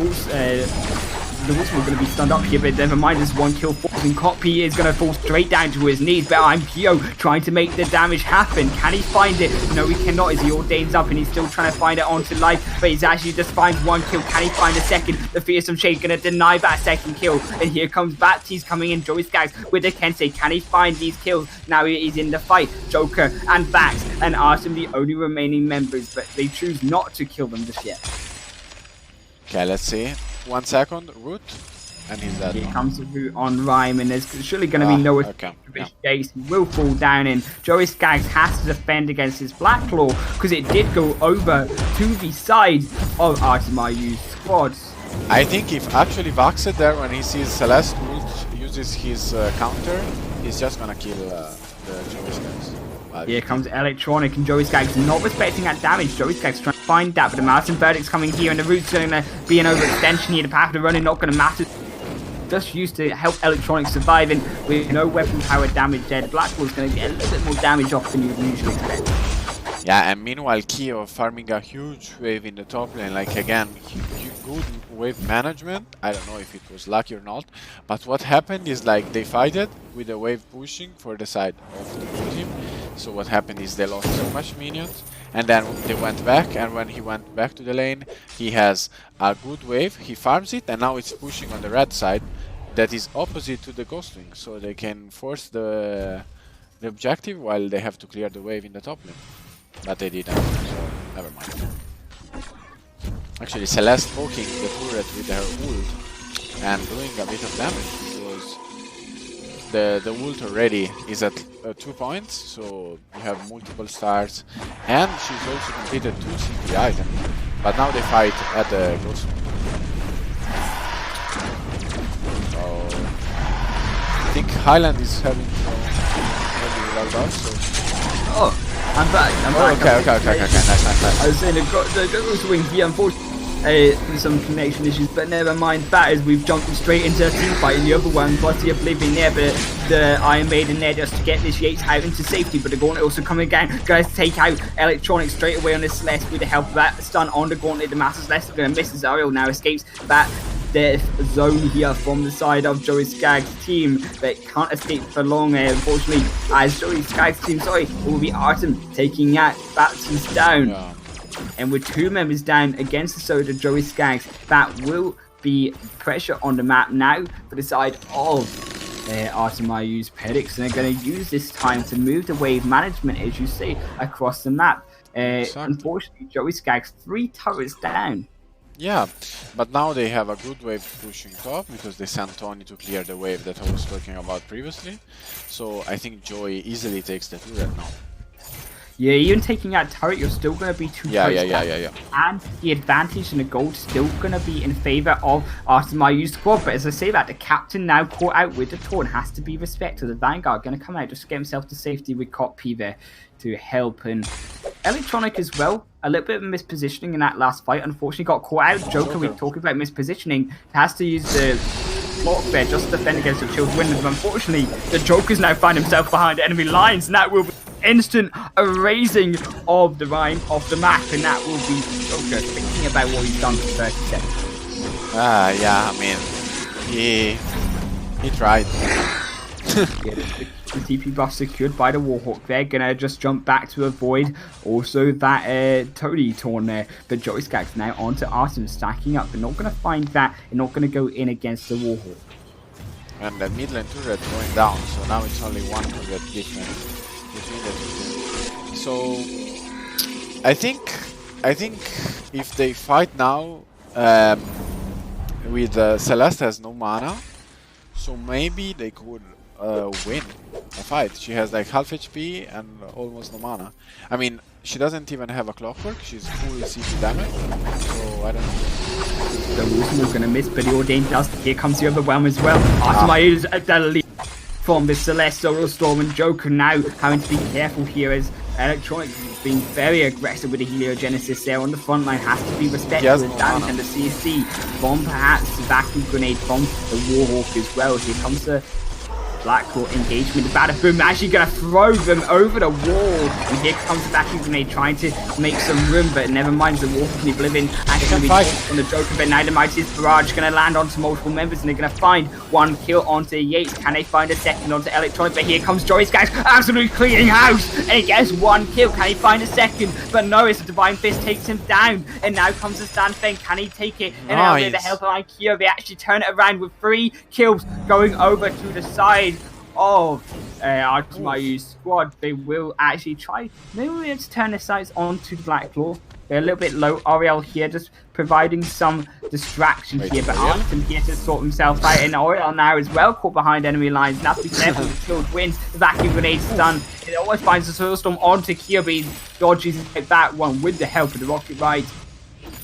Wolves are going to be stunned up here, but never mind, there's one kill forcing. Copy is going to fall straight down to his knees, but I'm Pio trying to make the damage happen. Can he find it? No, he cannot, as he ordains up, and he's still trying to find it onto life, but he's actually just finds one kill. Can he find a second? The Fearsome Shade going to deny that second kill, and here comes Baptiste coming in, Joey Skaggs with the Kensei. Can he find these kills? Now he's in the fight. Joker and Vax and Artem, the only remaining members, but they choose not to kill them just yet. Okay, let's see. 1 second, Root, and he's dead. Here comes the Root on Rhyme, and there's surely going to be no Gates. He will fall down, and Joey Skaggs has to defend against his Black Claw, because it did go over to the side of Artemiu's squads. I think if actually Vax there, when he sees Celeste ult uses his counter, he's just gonna kill the Joey Skaggs. Here comes Electronic, and Joey Skaggs not respecting that damage. Joey Skaggs trying to find that, but the Mouse and Pediks coming here, and the Root's going to be an overextension here. The path of running not going to matter. Just used to help Electronic survive, and with no weapon power damage there, the Black Wall's going to get a little bit more damage off than you would usually expect. Yeah, and meanwhile Keo farming a huge wave in the top lane, like again, good wave management. I don't know if it was lucky or not, but what happened is like they fighted with the wave pushing for the side of the team. So what happened is they lost so much minions, and then they went back, and when he went back to the lane, he has a good wave, he farms it, and now it's pushing on the red side that is opposite to the Ghost Wing, so they can force the objective while they have to clear the wave in the top lane. But they didn't, so never mind. Actually, Celeste poking the turret with her ult and doing a bit of damage, because the ult already is at 2 points, so you have multiple stars, and she's also completed 2 CP items. But now they fight at the Ghost. So I think Highland is having maybe logged out, so. Oh, I'm back. Okay, nice. I was saying the Ghost Wing here, unfortunately. Some connection issues, but never mind that, as we've jumped straight into a team fight in the other one, plus the Oblivion there, but the Iron Maiden there just to get this Yates out into safety, but the Gauntlet also coming again, guys take out Electronic straight away on this Celeste with the help of that stun on the Gauntlet. The Master Celeste are going to miss. Zariel now escapes that death zone here from the side of Joey Skaggs' team, but can't escape for long, unfortunately, as Joey Skaggs' team, it will be Artem taking that Baptiste down. Yeah. And with 2 members down against the Soda Joey Skaggs, that will be pressure on the map now for the side of Artemiu's Pediks, and they're going to use this time to move the wave management, as you see, across the map. Unfortunately, Joey Skaggs 3 turrets down. Yeah, but now they have a good wave pushing top, because they sent Tony to clear the wave that I was talking about previously. So I think Joey easily takes the turret now. Yeah, even taking out turret, you're still going to be 2 turrets down. And the advantage and the gold still going to be in favor of Artemiu's squad. But as I say that, the captain now caught out with the taunt has to be respected. The Vanguard going to come out just to get himself to safety with Cop P there to help. And Electronic as well, a little bit of mispositioning in that last fight. Unfortunately got caught out. Joker, we're talking about mispositioning, has to use the block there just to defend against the chilled wind. But unfortunately, the Joker's now found himself behind enemy lines, and that will be instant erasing of the Rhyme off the map, and that will be Joker thinking about what he's done for 30 seconds. Yeah, I mean, he tried. The TP buff secured by the Warhawk. They're gonna just jump back to avoid also that Tony taunt there. But Joey Skaggs now onto Artem, stacking up. They're not gonna find that. They're not gonna go in against the Warhawk. And the mid lane turret going down, so now it's only 1 turret difference between the 2 teams. So I think if they fight now with Celeste has no mana, so maybe they could win a fight. She has like half HP and almost no mana. I mean, she doesn't even have a clockwork, she's full CP damage, so I don't know. The Wolfman is going to miss, but the Ordained does. Here comes the overwhelm as well. Artemiu is at the lead from the Celeste, Solar Storm, and Joker now having to be careful here as Electronic being very aggressive with the Heliogenesis there on the front line. Has to be respected with damage and the CC from perhaps the vacuum grenade from the Warhawk as well. Here comes the Blackclaw engagement. The Badaboom actually going to throw them over the wall. And here comes the vacuum grenade trying to make some room, but never mind, the Warhawk and the Oblivion actually be on the Joker. But now the Mightiest Barrage going to land onto multiple members, and they're going to find one kill onto Yates. Can they find a second onto Electronic? But here comes Joey Skaggs, absolutely cleaning house, and he gets one kill. Can he find a second? But no, it's a Divine Fist takes him down, and now comes the Stand Fang. Can he take it? And now with the help of IKEA, they actually turn it around with 3 kills going over to the side of Artemis squad. They will actually try, maybe we'll be able to turn their sights onto the Blackclaw. They're a little bit low. Oriel here just providing some distraction here, but Artem here to sort himself out, and Oriel now is well caught behind enemy lines, and that's careful. The Shield wins, the vacuum grenade stun. It always finds the Soulstorm onto Kia, but he dodges that one with the help of the Rocket Ride,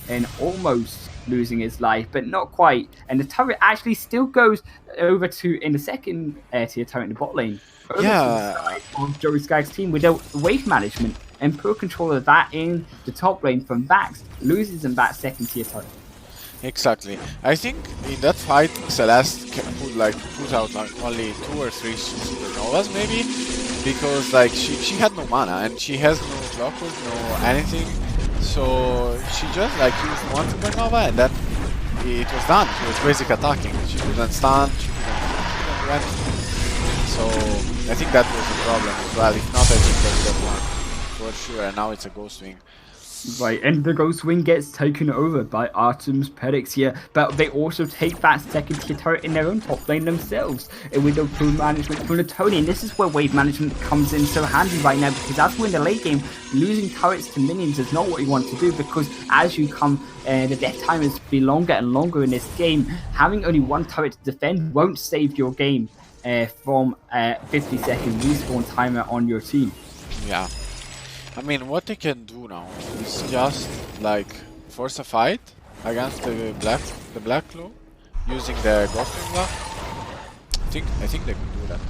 and almost losing his life, but not quite. And the turret actually still goes over to, in the second tier turret in the bot lane, over to the side of Joey Skaggs' team with the wave management and poor control of that in the top lane from Vax, loses in that second tier turret. Exactly. I think in that fight, Celeste put out only 2 or 3 supernovas maybe, because like she had no mana and she has no clockwork, no anything. So she just like used 1 supernova and then it was done. She was basic attacking. She couldn't stun, she couldn't do anything. So I think that was the problem as well. If not, I think that would have won for sure. And now it's a Ghost Wing. Right, and the Ghost Wing gets taken over by Artem's Pediks here, but they also take that second tier turret in their own top lane themselves with the pool management from the Tony, and this is where wave management comes in so handy right now, because that's when the late game, losing turrets to minions is not what you want to do, because as you come, the death timers be longer and longer in this game. Having only 1 turret to defend won't save your game from 50-second respawn timer on your team. Yeah. I mean, what they can do now is just like force a fight against the Blackclaw using the Ghosting Block. I think they can do that.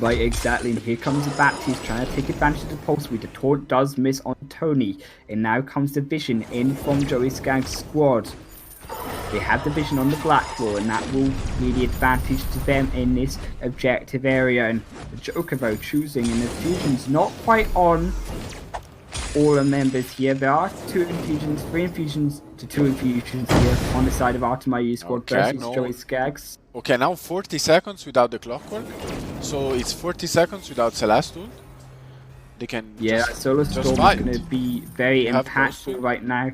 Right, exactly. And here comes the Bat. He's trying to take advantage of the pulse read. The taunt does miss on Tony, and now comes the vision in from Joey Skaggs' squad. They have the vision on the Blackclaw, and that will be the advantage to them in this objective area. And the Joker though choosing, and the fusion's not quite on all the members here. There are 2 infusions, 3 infusions to 2 infusions here on the side of Artemis squad versus Joey Skaggs. Okay, now 40 seconds without the clockwork, so it's 40 seconds without Celeste ult. They can Solar Storm is going to be very impactful right now.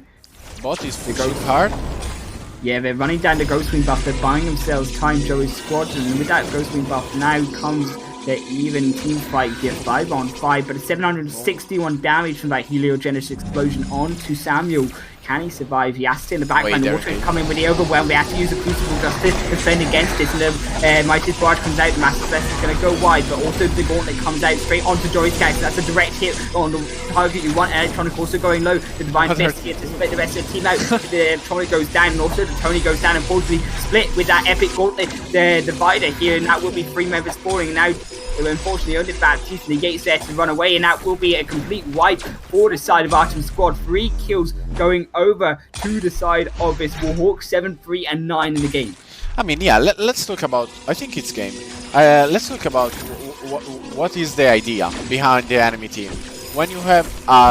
Bot is pushing hard. Yeah, they're running down the Ghost Wing buff, they're buying themselves time, Joey's squadron, and with that Ghost Wing buff now comes the even team fight here, 5 on 5, but it's 761 damage from that Heliogenesis explosion onto Samuel. Can he survive? He has to stay in the backline. The water is coming with the overwhelm. They have to use the Crucible just to defend against this. And the Mightiest Barrage comes out. The Master Celeste is going to go wide, but also the Gauntlet comes out straight onto Joey Skaggs. That's a direct hit on the target you want. Electronic also going low. The Divine Fist here to split the rest of the team out. The Electronic goes down, and also the Tony goes down, and fortunately split with that epic Gauntlet. The Divider here, and that will be 3 members falling. And now, unfortunately, only Baptiste and the Yates there to run away, and that will be a complete wipe for the side of Artem's squad. 3 kills going over to the side of this Warhawk, 7, 3, and 9 in the game. I mean, yeah, let's talk about, I think it's game. Let's talk about what is the idea behind the enemy team. When you have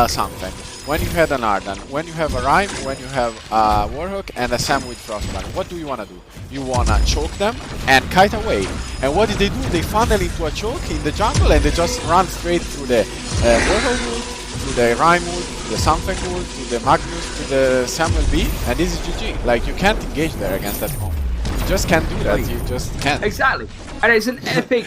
something, when you have an Arden, when you have a Rhyme, when you have a Warhawk and a Sam with Frostburn, what do you want to do? You want to choke them and kite away. And what did they do? They funnel into a choke in the jungle and they just run straight through the Warhawk ult, to the Rhyme ult, to the Something ult, to the Magnus, to the Samuel B, and this is GG. Like, you can't engage there against that comp. You just can't do that, you just can't. Exactly. And it's an epic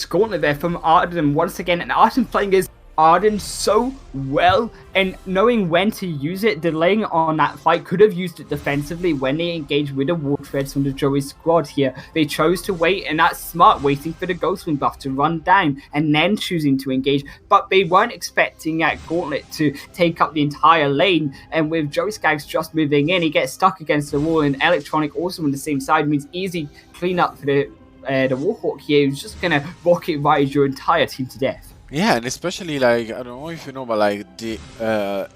gauntlet there from Arden once again, and Arden playing his Arden so well, and knowing when to use it, delaying on that fight, could have used it defensively when they engaged with the War Treads from the Joey squad here. They chose to wait, and that's smart, waiting for the Ghostwing buff to run down and then choosing to engage, but they weren't expecting that Gauntlet to take up the entire lane, and with Joey Skaggs just moving in, he gets stuck against the wall, and Electronic also on the same side means easy clean up for the Warhawk here, who's just going to rocket ride your entire team to death. Yeah, and especially like, I don't know if you know, but like the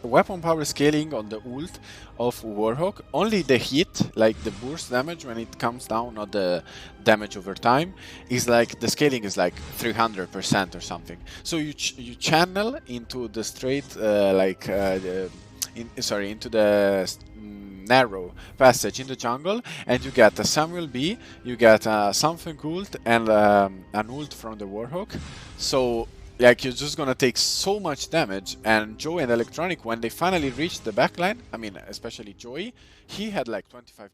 weapon power scaling on the ult of Warhawk, only the hit, like the burst damage when it comes down, not the damage over time, is like the scaling is like 300% or something. So you channel into the straight into the narrow passage in the jungle, and you get a Samuel B, you get something ult, and an ult from the Warhawk. So like you're just gonna take so much damage. And Joey and Electronic, when they finally reached the backline, I mean especially Joey, he had like 25%